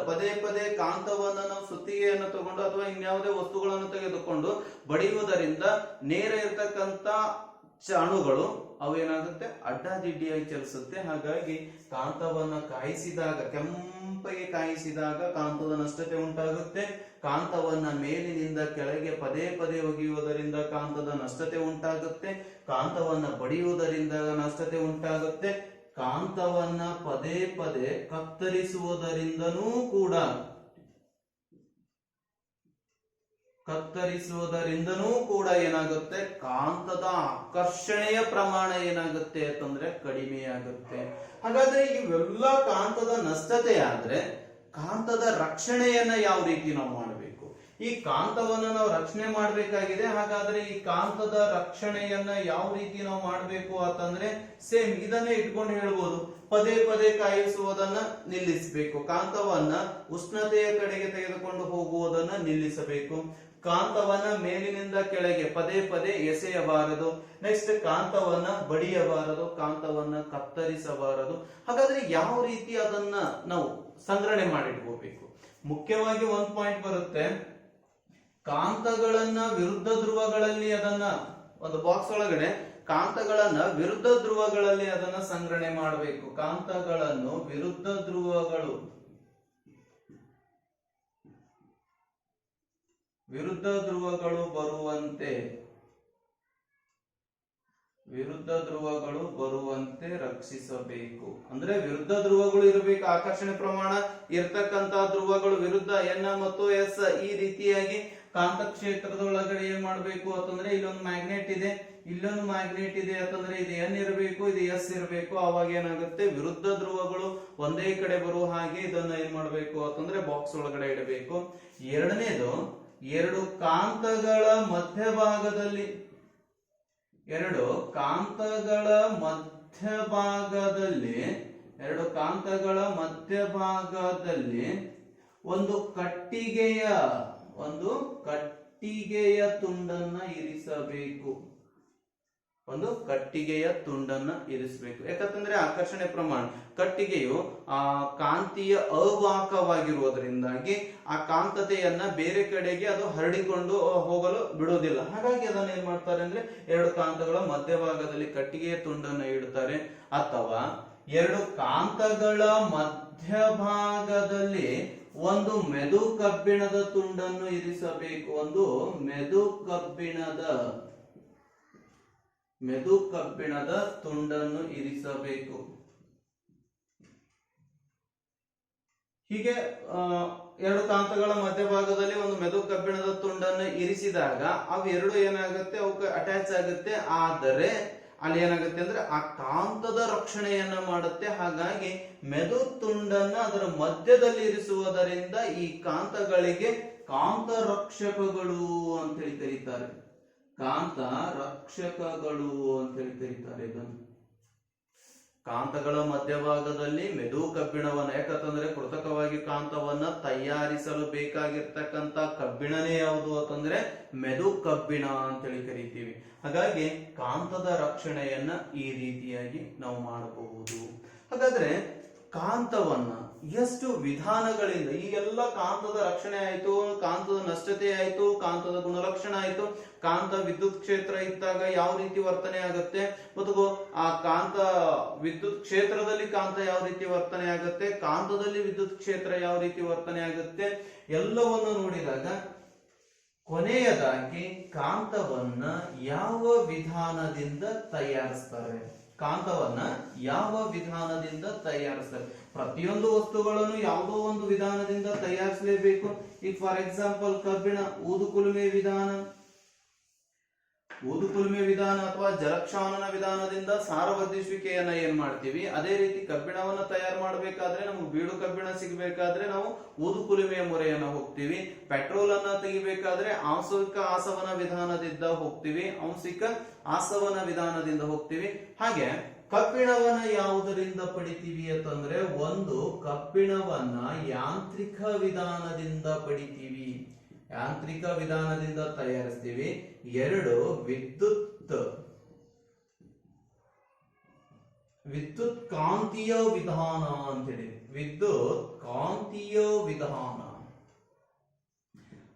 ಪದೇ ಕಾಂತವನ್ನ ನಾವು ಸುತ್ತಿಗೆಯನ್ನು ತಗೊಂಡು ಅಥವಾ ಇನ್ಯಾವುದೇ ವಸ್ತುಗಳನ್ನು ತೆಗೆದುಕೊಂಡು ಬಡಿಯುವುದರಿಂದ ನೇರ ಇರ್ತಕ್ಕಂತ ಅಣುಗಳು ಅವೇನಾಗುತ್ತೆ, ಅಡ್ಡಾದಿಡ್ಡಿಯಾಗಿ ಚಲಿಸುತ್ತೆ. ಹಾಗಾಗಿ ಕಾಂತವನ್ನ ಕಾಯಿಸಿದಾಗ, ಕೆಂಪಗೆ ಕಾಯಿಸಿದಾಗ ಕಾಂತದ ನಷ್ಟತೆ ಉಂಟಾಗುತ್ತೆ. ಕಾಂತವನ್ನ ಮೇಲಿನಿಂದ ಕೆಳಗೆ ಪದೇ ಒಗೆಯುವುದರಿಂದ ಕಾಂತದ ನಷ್ಟತೆ ಉಂಟಾಗುತ್ತೆ. ಕಾಂತವನ್ನ ಬಡಿಯುವುದರಿಂದ ನಷ್ಟತೆ ಉಂಟಾಗುತ್ತೆ. ಕಾಂತವನ್ನ ಪದೇ ಕತ್ತರಿಸುವುದರಿಂದನೂ ಕೂಡ ಏನಾಗುತ್ತೆ, ಕಾಂತದ ಆಕರ್ಷಣೆಯ ಪ್ರಮಾಣ ಏನಾಗುತ್ತೆ ಅಂತಂದ್ರೆ ಕಡಿಮೆಯಾಗುತ್ತೆ. ಹಾಗಾದ್ರೆ ಇವೆಲ್ಲ ಕಾಂತದ ನಷ್ಟತೆ ಆದ್ರೆ ಕಾಂತದ ರಕ್ಷಣೆಯನ್ನ ಯಾವ ರೀತಿ ನಾವು ಮಾಡಬೇಕು? ಈ ಕಾಂತವನ್ನ ನಾವು ರಕ್ಷಣೆ ಮಾಡಬೇಕಾಗಿದೆ. ಹಾಗಾದ್ರೆ ಈ ಕಾಂತದ ರಕ್ಷಣೆಯನ್ನ ಯಾವ ರೀತಿ ನಾವು ಮಾಡಬೇಕು ಅಂತಂದ್ರೆ ಸೇಮ್ ಇದನ್ನೇ ಇಟ್ಕೊಂಡು ಹೇಳ್ಬೋದು. ಪದೇ ಕಾಯಿಸುವುದನ್ನ ನಿಲ್ಲಿಸಬೇಕು. ಕಾಂತವನ್ನ ಉಷ್ಣತೆಯ ಕಡೆಗೆ ತೆಗೆದುಕೊಂಡು ಹೋಗುವುದನ್ನ ನಿಲ್ಲಿಸಬೇಕು. ಕಾಂತವನ್ನ ಮೇಲಿನಿಂದ ಕೆಳಗೆ ಪದೇ ಎಸೆಯಬಾರದು. ನೆಕ್ಸ್ಟ್ ಕಾಂತವನ್ನ ಬಡಿಯಬಾರದು, ಕಾಂತವನ್ನ ಕತ್ತರಿಸಬಾರದು. ಹಾಗಾದ್ರೆ ಯಾವ ರೀತಿ ಅದನ್ನ ನಾವು ಸಂಗ್ರಹಣೆ ಮಾಡಿಟ್ಕೋಬೇಕು? ಮುಖ್ಯವಾಗಿ 1 ಪಾಯಿಂಟ್ ಬರುತ್ತೆ, ಕಾಂತಗಳನ್ನ ವಿರುದ್ಧ ಧ್ರುವಗಳಲ್ಲಿ ಅದನ್ನ ಒಂದು ಬಾಕ್ಸ್ ಒಳಗಡೆ ಕಾಂತಗಳನ್ನ ವಿರುದ್ಧ ಧ್ರುವಗಳಲ್ಲಿ ಅದನ್ನ ಸಂಗ್ರಹಣೆ ಮಾಡಬೇಕು. ಕಾಂತಗಳನ್ನು ವಿರುದ್ಧ ಧ್ರುವಗಳು ಬರುವಂತೆ ರಕ್ಷಿಸಬೇಕು. ಅಂದ್ರೆ ವಿರುದ್ಧ ಧ್ರುವಗಳು ಇರಬೇಕು. ಆಕರ್ಷಣೆ ಪ್ರಮಾಣ ಇರ್ತಕ್ಕಂತ ಧ್ರುವಗಳು ವಿರುದ್ಧ N ಮತ್ತು S ಈ ರೀತಿಯಾಗಿ ಕಾಂತಕ್ಷೇತ್ರದ ಒಳಗಡೆ ಏನ್ ಮಾಡ್ಬೇಕು ಅಂತಂದ್ರೆ ಇಲ್ಲೊಂದು ಮ್ಯಾಗ್ನೆಟ್ ಇದೆ, ಇಲ್ಲೊಂದು ಮ್ಯಾಗ್ನೆಟ್ ಇದೆ ಅಂತಂದ್ರೆ ಇದು ಎನ್ ಇರಬೇಕು, ಇದು ಎಸ್ ಇರಬೇಕು. ಅವಾಗ ಏನಾಗುತ್ತೆ, ವಿರುದ್ಧ ಧ್ರುವಗಳು ಒಂದೇ ಕಡೆ ಬರುವ ಹಾಗೆ ಇದನ್ನ ಏನ್ ಮಾಡ್ಬೇಕು ಅಂತಂದ್ರೆ ಬಾಕ್ಸ್ ಒಳಗಡೆ ಇಡಬೇಕು. ಎರಡನೇದು, ಎರಡು ಕಾಂತಗಳ ಮಧ್ಯಭಾಗದಲ್ಲಿ ಒಂದು ಕಟ್ಟಿಗೆಯ ತುಂಡನ್ನ ಇರಿಸಬೇಕು. ಯಾಕಂತಂದ್ರೆ ಆಕರ್ಷಣೆ ಪ್ರಮಾಣ, ಕಟ್ಟಿಗೆಯು ಕಾಂತೀಯ ಅವಾಹಕವಾಗಿರುವುದರಿಂದಾಗಿ ಆ ಕಾಂತತೆಯನ್ನ ಬೇರೆ ಕಡೆಗೆ ಅದು ಹರಡಿಕೊಂಡು ಹೋಗಲು ಬಿಡುವುದಿಲ್ಲ. ಹಾಗಾಗಿ ಅದನ್ನ ಏನ್ ಮಾಡ್ತಾರೆ ಅಂದ್ರೆ ಎರಡು ಕಾಂತಗಳ ಮಧ್ಯಭಾಗದಲ್ಲಿ ಕಟ್ಟಿಗೆಯ ತುಂಡನ್ನು ಇಡುತ್ತಾರೆ. ಅಥವಾ ಎರಡು ಕಾಂತಗಳ ಮಧ್ಯಭಾಗದಲ್ಲಿ ಒಂದು ಮೆದು ಕಬ್ಬಿಣದ ತುಂಡನ್ನು ಇರಿಸಬೇಕು. ಮೆದು ಕಬ್ಬಿಣದ ತುಂಡನ್ನು ಇರಿಸಬೇಕು. ಹೀಗೆ ಎರಡು ಕಾಂತಗಳ ಮಧ್ಯಭಾಗದಲ್ಲಿ ಒಂದು ಮೆದು ಕಬ್ಬಿಣದ ತುಂಡನ್ನು ಇರಿಸಿದಾಗ ಅವೆರಡು ಏನಾಗುತ್ತೆ, ಅವಕ್ಕೆ ಅಟ್ಯಾಚ್ ಆಗುತ್ತೆ. ಆದರೆ ಅಲ್ಲಿ ಏನಾಗುತ್ತೆ ಅಂದ್ರೆ ಆ ಕಾಂತದ ರಕ್ಷಣೆಯನ್ನ ಮಾಡುತ್ತೆ. ಹಾಗಾಗಿ ಮೆದು ತುಂಡನ್ನ ಅದರ ಮಧ್ಯದಲ್ಲಿ ಇರಿಸುವುದರಿಂದ ಈ ಕಾಂತಗಳಿಗೆ ಕಾಂತ ರಕ್ಷಕಗಳು ಅಂತೇಳಿ ಕರೀತಾರೆ. ಇದನ್ನು ಕಾಂತಗಳ ಮಧ್ಯಭಾಗದಲ್ಲಿ ಮೆದು ಕಬ್ಬಿಣವನ್ನ, ಯಾಕಂತಂದ್ರೆ ಕೃತಕವಾಗಿ ಕಾಂತವನ್ನ ತಯಾರಿಸಲು ಬೇಕಾಗಿರ್ತಕ್ಕಂತ ಕಬ್ಬಿಣನೇ ಯಾವುದು ಅಂತಂದ್ರೆ ಮೆದು ಕಬ್ಬಿಣ ಅಂತೇಳಿ ಕರಿತೀವಿ. ಹಾಗಾಗಿ ಕಾಂತದ ರಕ್ಷಣೆಯನ್ನ ಈ ರೀತಿಯಾಗಿ ನಾವು ಮಾಡಬಹುದು. ಹಾಗಾದ್ರೆ ಕಾಂತವನ್ನ ಎಷ್ಟು ವಿಧಾನಗಳಿಂದ, ಈ ಎಲ್ಲ ಕಾಂತದ ರಕ್ಷಣೆ ಆಯ್ತು, ಕಾಂತದ ನಷ್ಟತೆ ಆಯ್ತು, ಕಾಂತದ ಗುಣಲಕ್ಷಣ ಆಯ್ತು, ಕಾಂತ ವಿದ್ಯುತ್ ಕ್ಷೇತ್ರ ಇದ್ದಾಗ ಯಾವ ರೀತಿ ವರ್ತನೆ ಆಗುತ್ತೆ, ಮತ್ತು ಆ ಕಾಂತ ವಿದ್ಯುತ್ ಕ್ಷೇತ್ರದಲ್ಲಿ ಕಾಂತ ಯಾವ ರೀತಿ ವರ್ತನೆ ಆಗುತ್ತೆ, ಕಾಂತದಲ್ಲಿ ವಿದ್ಯುತ್ ಕ್ಷೇತ್ರ ಯಾವ ರೀತಿ ವರ್ತನೆ ಆಗುತ್ತೆ, ಎಲ್ಲವನ್ನು ನೋಡಿದಾಗ ಕೊನೆಯದಾಗಿ ಕಾಂತವನ್ನ ಯಾವ ವಿಧಾನದಿಂದ ತಯಾರಿಸ್ತಾರೆ, ಪ್ರತಿಯೊಂದು ವಸ್ತುಗಳನ್ನು ಯಾವುದೋ ಒಂದು ವಿಧಾನದಿಂದ ತಯಾರಿಸಲೇಬೇಕು. ಈಗ ಫಾರ್ ಎಕ್ಸಾಂಪಲ್ ಕಬ್ಬಿಣ, ಊದುಕುಲುಮೆ ವಿಧಾನ ಅಥವಾ ಜಲಕ್ಷಾನನ ವಿಧಾನದಿಂದ ಸಾರವರ್ಧಿಸುವಿಕೆಯನ್ನ ಏನ್ ಮಾಡ್ತೀವಿ. ಅದೇ ರೀತಿ ಕಬ್ಬಿಣವನ್ನ ತಯಾರು ಮಾಡಬೇಕಾದ್ರೆ, ನಮಗೆ ಬೀಡು ಕಬ್ಬಿಣ ಸಿಗಬೇಕಾದ್ರೆ ನಾವು ಊದುಕುಲುಮೆಯ ಮೊರೆಯನ್ನ ಹೋಗ್ತೀವಿ. ಪೆಟ್ರೋಲ್ ಅನ್ನ ತೆಗಿಬೇಕಾದ್ರೆ ಆಂಶಿಕ ಆಸವನ ವಿಧಾನದಿಂದ ಹೋಗ್ತೀವಿ. ಹಾಗೆ ಕಬ್ಬಿಣವನ್ನ ಯಾವುದರಿಂದ ಪಡಿತೀವಿ ಅಂತಂದ್ರೆ, ಒಂದು ಕಬ್ಬಿಣವನ್ನ ಯಾಂತ್ರಿಕ ವಿಧಾನದಿಂದ ಪಡಿತೀವಿ, ಯಾಂತ್ರಿಕ ವಿಧಾನದಿಂದ ತಯಾರಿಸ್ತೀವಿ. ಎರಡು ವಿದ್ಯುತ್ ಕಾಂತೀಯ ವಿಧಾನ ಅಂತೇಳಿ,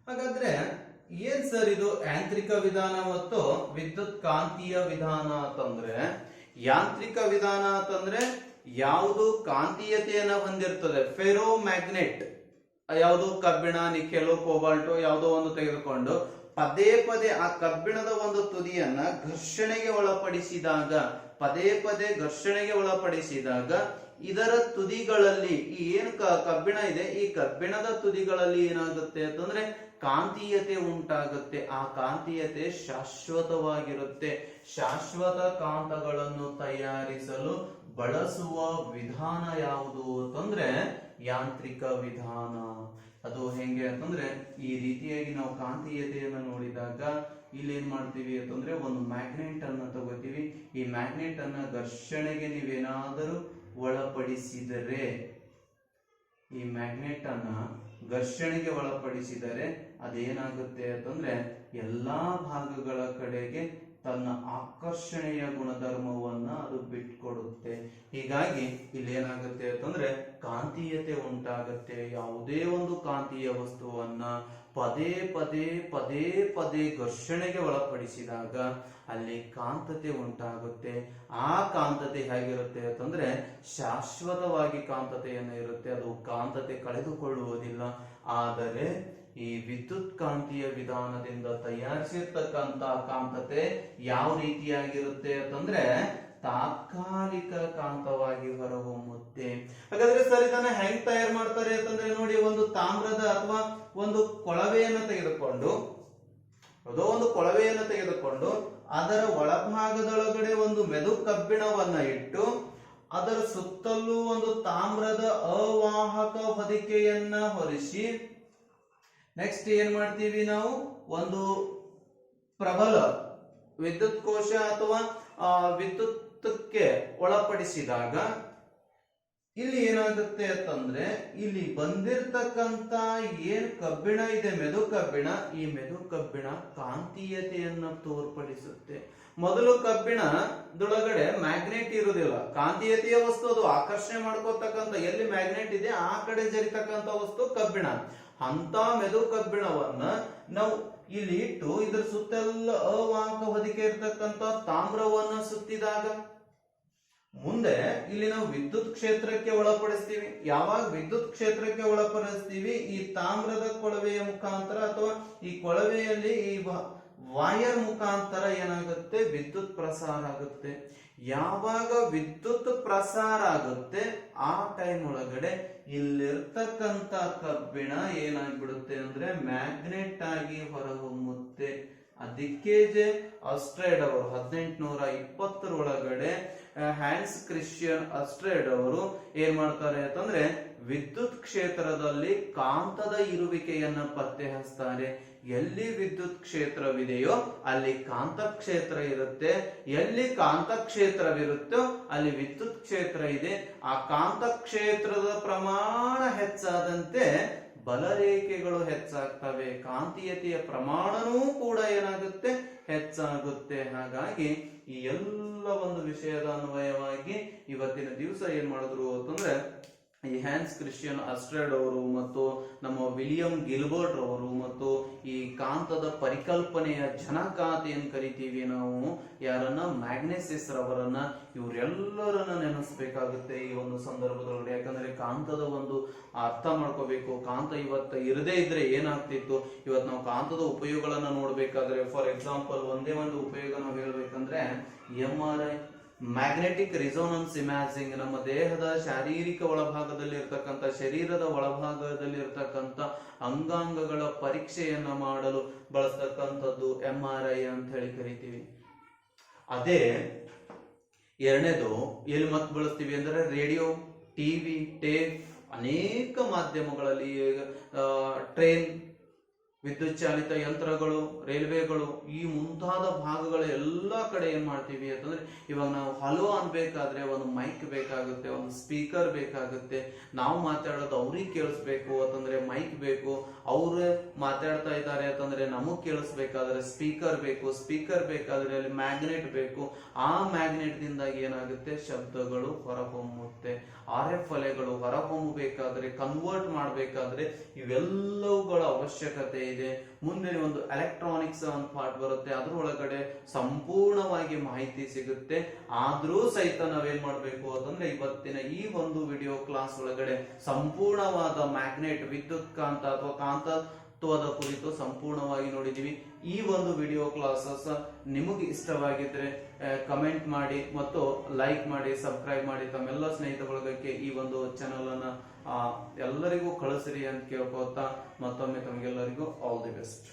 ಹಾಗಾದ್ರೆ ಏನ್ ಸರ್ ಇದು ಯಾಂತ್ರಿಕ ವಿಧಾನ ಮತ್ತು ವಿದ್ಯುತ್ ಕಾಂತೀಯ ವಿಧಾನ ಅಂತಂದ್ರೆ, ಯಾಂತ್ರಿಕ ವಿಧಾನ ಅಂತಂದ್ರೆ ಯಾವುದು ಕಾಂತೀಯತೆಯನ್ನ ಹೊಂದಿರ್ತದೆ, ಫೆರೋ ಮ್ಯಾಗ್ನೆಟ್, ಯಾವುದು ಕಬ್ಬಿಣ, ನಿಕೆಲ್, ಕೋಬಾಲ್ಟ್ ಯಾವುದೋ ಒಂದು ತೆಗೆದುಕೊಂಡು ಪದೇ ಪದೇ ಆ ಕಬ್ಬಿಣದ ಒಂದು ತುದಿಯನ್ನ ಘರ್ಷಣೆಗೆ ಒಳಪಡಿಸಿದಾಗ ಇದರ ತುದಿಗಳಲ್ಲಿ ಈ ಏನು ಕಬ್ಬಿಣ ಇದೆ, ಈ ಕಬ್ಬಿಣದ ತುದಿಗಳಲ್ಲಿ ಏನಾಗುತ್ತೆ ಅಂತಂದ್ರೆ ಕಾಂತೀಯತೆ ಉಂಟಾಗುತ್ತೆ. ಆ ಕಾಂತೀಯತೆ ಶಾಶ್ವತವಾಗಿರುತ್ತೆ. ಶಾಶ್ವತ ಕಾಂತಗಳನ್ನು ತಯಾರಿಸಲು ಬಳಸುವ ವಿಧಾನ ಯಾವುದು ಅಂತಂದ್ರೆ ಯಾಂತ್ರಿಕ ವಿಧಾನ. ಅದು ಹೆಂಗೆ ಅಂತಂದ್ರೆ, ಈ ರೀತಿಯಾಗಿ ನಾವು ಕಾಂತೀಯತೆಯನ್ನು ನೋಡಿದಾಗ ಇಲ್ಲಿ ಏನ್ ಮಾಡ್ತೀವಿ ಅಂತಂದ್ರೆ, ಒಂದು ಮ್ಯಾಗ್ನೆಟ್ ಅನ್ನ ತಗೋತೀವಿ. ಈ ಮ್ಯಾಗ್ನೆಟ್ ಅನ್ನ ಘರ್ಷಣೆಗೆ ನೀವೇನಾದರೂ ಒಳಪಡಿಸಿದರೆ ಅದೇನಾಗುತ್ತೆ ಅಂತಂದ್ರೆ ಎಲ್ಲಾ ಭಾಗಗಳ ಕಡೆಗೆ ತನ್ನ ಆಕರ್ಷಣೆಯ ಗುಣಧರ್ಮವನ್ನ ಅದು ಬಿಟ್ಕೊಡುತ್ತೆ. ಹೀಗಾಗಿ ಇಲ್ಲಿ ಏನಾಗುತ್ತೆ ಅಂತಂದ್ರೆ ಕಾಂತೀಯತೆ ಉಂಟಾಗುತ್ತೆ. ಯಾವುದೇ ಒಂದು ಕಾಂತೀಯ ವಸ್ತುವನ್ನ ಪದೇ ಪದೇ ಘರ್ಷಣೆಗೆ ಒಳಪಡಿಸಿದಾಗ ಅಲ್ಲಿ ಕಾಂತತೆ ಉಂಟಾಗುತ್ತೆ. ಆ ಕಾಂತತೆ ಹೇಗಿರುತ್ತೆ ಅಂತಂದ್ರೆ ಶಾಶ್ವತವಾಗಿ ಕಾಂತತೆಯನ್ನು ಇರುತ್ತೆ, ಅದು ಕಾಂತತೆ ಕಳೆದುಕೊಳ್ಳುವುದಿಲ್ಲ. ಆದರೆ ಈ ವಿದ್ಯುತ್ ಕಾಂತೀಯ ವಿಧಾನದಿಂದ ತಯಾರಿಸಿರ್ತಕ್ಕಂತ ಕಾಂತತೆ ಯಾವ ರೀತಿಯಾಗಿರುತ್ತೆ ಅಂತಂದ್ರೆ ತಾತ್ಕಾಲಿಕ ಕಾಂತವಾಗಿ ಹೊರಹೊಮ್ಮುತ್ತೆ. ಹಾಗಾದ್ರೆ ಸರ್ ಇದನ್ನ ಹೆಂಗ್ ತಯಾರು ಮಾಡ್ತಾರೆ ಅಂತಂದ್ರೆ ನೋಡಿ, ಒಂದು ತಾಮ್ರದ ಅಥವಾ ಒಂದು ಕೊಳವೆಯನ್ನು ತೆಗೆದುಕೊಂಡು ಅದರ ಒಳಭಾಗದೊಳಗಡೆ ಒಂದು ಮೆದು ಕಬ್ಬಿಣವನ್ನ ಇಟ್ಟು ಅದರ ಸುತ್ತಲೂ ಒಂದು ತಾಮ್ರದ ಅವಾಹಕ ಹೊದಿಕೆಯನ್ನ ಹೊರಿಸಿ ನೆಕ್ಸ್ಟ್ ಏನ್ ಮಾಡ್ತೀವಿ ನಾವು, ಒಂದು ಪ್ರಬಲ ವಿದ್ಯುತ್ ಕೋಶ ಅಥವಾ ವಿದ್ಯುತ್ಗೆ ಒಳಪಡಿಸಿದಾಗ ಇಲ್ಲಿ ಏನಾಗುತ್ತೆ ಅಂತಂದ್ರೆ, ಇಲ್ಲಿ ಬಂದಿರತಕ್ಕಂತ ಏನ್ ಕಬ್ಬಿಣ ಇದೆ, ಮೆದು ಕಬ್ಬಿಣ, ಈ ಮೆದು ಕಬ್ಬಿಣ ಕಾಂತೀಯತೆಯನ್ನ ತೋರ್ಪಡಿಸುತ್ತೆ. ಮೊದಲು ಕಬ್ಬಿಣದೊಳಗಡೆ ಮ್ಯಾಗ್ನೆಟ್ ಇರುವುದಿಲ್ಲ, ಕಾಂತೀಯತೆಯ ವಸ್ತು, ಅದು ಆಕರ್ಷಣೆ ಮಾಡ್ಕೋತಕ್ಕಂತ ಎಲ್ಲಿ ಮ್ಯಾಗ್ನೆಟ್ ಇದೆ ಆ ಕಡೆ ಜರಿತಕ್ಕಂತ ವಸ್ತು ಕಬ್ಬಿಣ. ಅಂತ ಮೆದು ಕಬ್ಬಿಣವನ್ನ ನಾವು ಇಲ್ಲಿ ಇಟ್ಟು ಇದ್ರ ಸುತ್ತೆಲ್ಲ ಅವಾಹಕ ಹೊದಿಕೆ ಇರತಕ್ಕಂತ ತಾಮ್ರವನ್ನ ಸುತ್ತಿದಾಗ ಮುಂದೆ ಇಲ್ಲಿ ನಾವು ವಿದ್ಯುತ್ ಕ್ಷೇತ್ರಕ್ಕೆ ಒಳಪಡಿಸ್ತೀವಿ. ಯಾವಾಗ ವಿದ್ಯುತ್ ಕ್ಷೇತ್ರಕ್ಕೆ ಒಳಪಡಿಸ್ತೀವಿ, ಈ ತಾಮ್ರದ ಕೊಳವೆಯ ಮುಖಾಂತರ ಅಥವಾ ಈ ಕೊಳವೆಯಲ್ಲಿ ಈ ವಾಯರ್ ಮುಖಾಂತರ ಏನಾಗುತ್ತೆ, ವಿದ್ಯುತ್ ಪ್ರಸಾರ ಆಗುತ್ತೆ. ಯಾವಾಗ ವಿದ್ಯುತ್ ಪ್ರಸಾರ ಆಗುತ್ತೆ ಆ ಟೈಮ್ ಒಳಗಡೆ ಇಲ್ಲಿರ್ತಕ್ಕಂತ ಕಬ್ಬಿಣ ಏನಾಗ್ಬಿಡುತ್ತೆ ಅಂದ್ರೆ ಮ್ಯಾಗ್ನೆಟ್ ಆಗಿ ಹೊರಹೊಮ್ಮುತ್ತೆ. ಅದಕ್ಕೆ ಅಸ್ಟ್ರೇಡ್ ಅವರು 1820 ಒಳಗಡೆ ಹ್ಯಾನ್ಸ್ ಕ್ರಿಶ್ಚಿಯನ್ ಅಸ್ಟ್ರೇಡ್ ಅವರು ಏನ್ ಮಾಡ್ತಾರೆ ಅಂತಂದ್ರೆ ವಿದ್ಯುತ್ ಕ್ಷೇತ್ರದಲ್ಲಿ ಕಾಂತದ ಇರುವಿಕೆಯನ್ನ ಪತ್ತೆ ಹಚ್ತಾರೆ. ಎಲ್ಲಿ ವಿದ್ಯುತ್ ಕ್ಷೇತ್ರವಿದೆಯೋ ಅಲ್ಲಿ ಕಾಂತ ಕ್ಷೇತ್ರ ಇರುತ್ತೆ, ಎಲ್ಲಿ ಕಾಂತ ಕ್ಷೇತ್ರವಿರುತ್ತೋ ಅಲ್ಲಿ ವಿದ್ಯುತ್ ಕ್ಷೇತ್ರ ಇದೆ. ಆ ಕಾಂತ ಕ್ಷೇತ್ರದ ಪ್ರಮಾಣ ಹೆಚ್ಚಾದಂತೆ ಬಲರೇಖೆಗಳು ಹೆಚ್ಚಾಗ್ತವೆ, ಕಾಂತೀಯತೆಯ ಪ್ರಮಾಣನೂ ಕೂಡ ಏನಾಗುತ್ತೆ, ಹೆಚ್ಚಾಗುತ್ತೆ. ಹಾಗಾಗಿ ಈ ಎಲ್ಲ ಒಂದು ವಿಷಯದ ಅನ್ವಯವಾಗಿ ಇವತ್ತಿನ ದಿವಸ ಏನ್ ಮಾಡಿದ್ರು ಅಂತಂದ್ರೆ, ಈ ಹ್ಯಾನ್ಸ್ ಕ್ರಿಶ್ಚಿಯನ್ ಅಸ್ಟ್ರೇಡ್ ಅವರು ಮತ್ತು ನಮ್ಮ ವಿಲಿಯಂ ಗಿಲ್ಬರ್ಟ್ ಅವರು ಮತ್ತು ಈ ಕಾಂತದ ಪರಿಕಲ್ಪನೆಯ ಜನಕ ಅಂತ ಏನ್ ಕರಿತೀವಿ ನಾವು, ಯಾರನ್ನ, ಮ್ಯಾಗ್ನೆಸಿಸ್ ರವರನ್ನ, ಇವರೆಲ್ಲರನ್ನ ನೆನೆಸ್ಬೇಕಾಗುತ್ತೆ ಈ ಒಂದು ಸಂದರ್ಭದೊಳಗಡೆ. ಯಾಕಂದ್ರೆ ಕಾಂತದ ಒಂದು ಅರ್ಥ ಮಾಡ್ಕೋಬೇಕು. ಕಾಂತ ಇವತ್ತು ಇರದೇ ಇದ್ರೆ ಏನಾಗ್ತಿತ್ತು, ಇವತ್ತು ನಾವು ಕಾಂತದ ಉಪಯೋಗಗಳನ್ನ ನೋಡ್ಬೇಕಾದ್ರೆ, ಫಾರ್ ಎಕ್ಸಾಂಪಲ್ ಒಂದೇ ಒಂದು ಉಪಯೋಗ ನಾವು ಹೇಳ್ಬೇಕಂದ್ರೆ MRI, ಮ್ಯಾಗ್ನೆಟಿಕ್ ರಿಸೋನೆನ್ಸ್ ಇಮ್ಯಾಜಿಂಗ್, ನಮ್ಮ ದೇಹದ ಶಾರೀರಿಕ ಒಳಭಾಗದಲ್ಲಿ ಇರ್ತಕ್ಕಂಥ, ಶರೀರದ ಒಳಭಾಗದಲ್ಲಿ ಇರ್ತಕ್ಕಂಥ ಅಂಗಾಂಗಗಳ ಪರೀಕ್ಷೆಯನ್ನ ಮಾಡಲು ಬಳಸ್ತಕ್ಕಂಥದ್ದು MRI ಅಂತ ಹೇಳಿ ಕರಿತೀವಿ. ಅದೇ ಎರಡನೇದು ಎಲ್ಲಿ ಮತ್ತೆ ಬಳಸ್ತೀವಿ ಅಂದ್ರೆ ರೇಡಿಯೋ, ಟಿವಿ, ಟೇಪ್, ಅನೇಕ ಮಾಧ್ಯಮಗಳಲ್ಲಿ, ಟ್ರೈನ್, ವಿದ್ಯುತ್ ಚಾಲಿತ ಯಂತ್ರಗಳು, ರೈಲ್ವೆಗಳು, ಈ ಮುಂತಾದ ಭಾಗಗಳ ಎಲ್ಲಾ ಕಡೆ ಏನ್ ಮಾಡ್ತೀವಿ ಅಂತಂದ್ರೆ, ಇವಾಗ ನಾವು ಹಲೋ ಅನ್ಬೇಕಾದ್ರೆ ಒಂದು ಮೈಕ್ ಬೇಕಾಗುತ್ತೆ, ಒಂದು ಸ್ಪೀಕರ್ ಬೇಕಾಗುತ್ತೆ. ನಾವು ಮಾತಾಡೋದು ಅವ್ರಿಗೆ ಕೇಳಿಸ್ಬೇಕು ಅಂತಂದ್ರೆ ಮೈಕ್ ಬೇಕು, ಅವ್ರು ಮಾತಾಡ್ತಾ ಇದ್ದಾರೆ ಅಂತಂದ್ರೆ ನಮಗ್ ಕೇಳಿಸ್ಬೇಕಾದ್ರೆ ಸ್ಪೀಕರ್ ಬೇಕು, ಸ್ಪೀಕರ್ ಬೇಕಾದ್ರೆ ಅಲ್ಲಿ ಮ್ಯಾಗ್ನೆಟ್ ಬೇಕು. ಆ ಮ್ಯಾಗ್ನೆಟ್ ದಿಂದಾಗಿ ಏನಾಗುತ್ತೆ, ಶಬ್ದಗಳು ಹೊರಹೊಮ್ಮುತ್ತೆ. RF ಅಲೆಗಳು ಹೊರಹೊಮ್ಮಬೇಕಾದ್ರೆ, ಕನ್ವರ್ಟ್ ಮಾಡಬೇಕಾದ್ರೆ ಇವೆಲ್ಲವುಗಳ ಅವಶ್ಯಕತೆ ಇದೆ. ಮುಂದೆ ಒಂದು ಎಲೆಕ್ಟ್ರಾನಿಕ್ಸ್ ಒಂದು ಪಾರ್ಟ್ ಬರುತ್ತೆ, ಅದ್ರೊಳಗಡೆ ಸಂಪೂರ್ಣವಾಗಿ ಮಾಹಿತಿ ಸಿಗುತ್ತೆ. ಆದ್ರೂ ಸಹಿತ ನಾವೇನ್ ಮಾಡ್ಬೇಕು ಅಂತಂದ್ರೆ, ಇವತ್ತಿನ ಈ ಒಂದು ವಿಡಿಯೋ ಕ್ಲಾಸ್ ಒಳಗಡೆ ಸಂಪೂರ್ಣವಾದ ಮ್ಯಾಗ್ನೆಟ್, ವಿದ್ಯುತ್ ಕಾಂತ ಅಥವಾ ಕಾಂತತ್ವದ ಕುರಿತು ಸಂಪೂರ್ಣವಾಗಿ ನೋಡಿದೀವಿ. ಈ ಒಂದು ವಿಡಿಯೋ ಕ್ಲಾಸಸ್ ನಿಮಗೆ ಇಷ್ಟವಾಗಿದ್ರೆ ಕಮೆಂಟ್ ಮಾಡಿ ಮತ್ತು ಲೈಕ್ ಮಾಡಿ, ಸಬ್ಸ್ಕ್ರೈಬ್ ಮಾಡಿ, ತಮ್ಮೆಲ್ಲ ಸ್ನೇಹಿತ ಬಳಗಕ್ಕೆ ಈ ಒಂದು ಚಾನಲ್ ಅನ್ನ ಎಲ್ಲರಿಗೂ ಕಳಿಸಿರಿ ಅಂತ ಕೇಳ್ಕೊತಾ ಮತ್ತೊಮ್ಮೆ ತಮಗೆಲ್ಲರಿಗೂ ಆಲ್ ದಿ ಬೆಸ್ಟ್.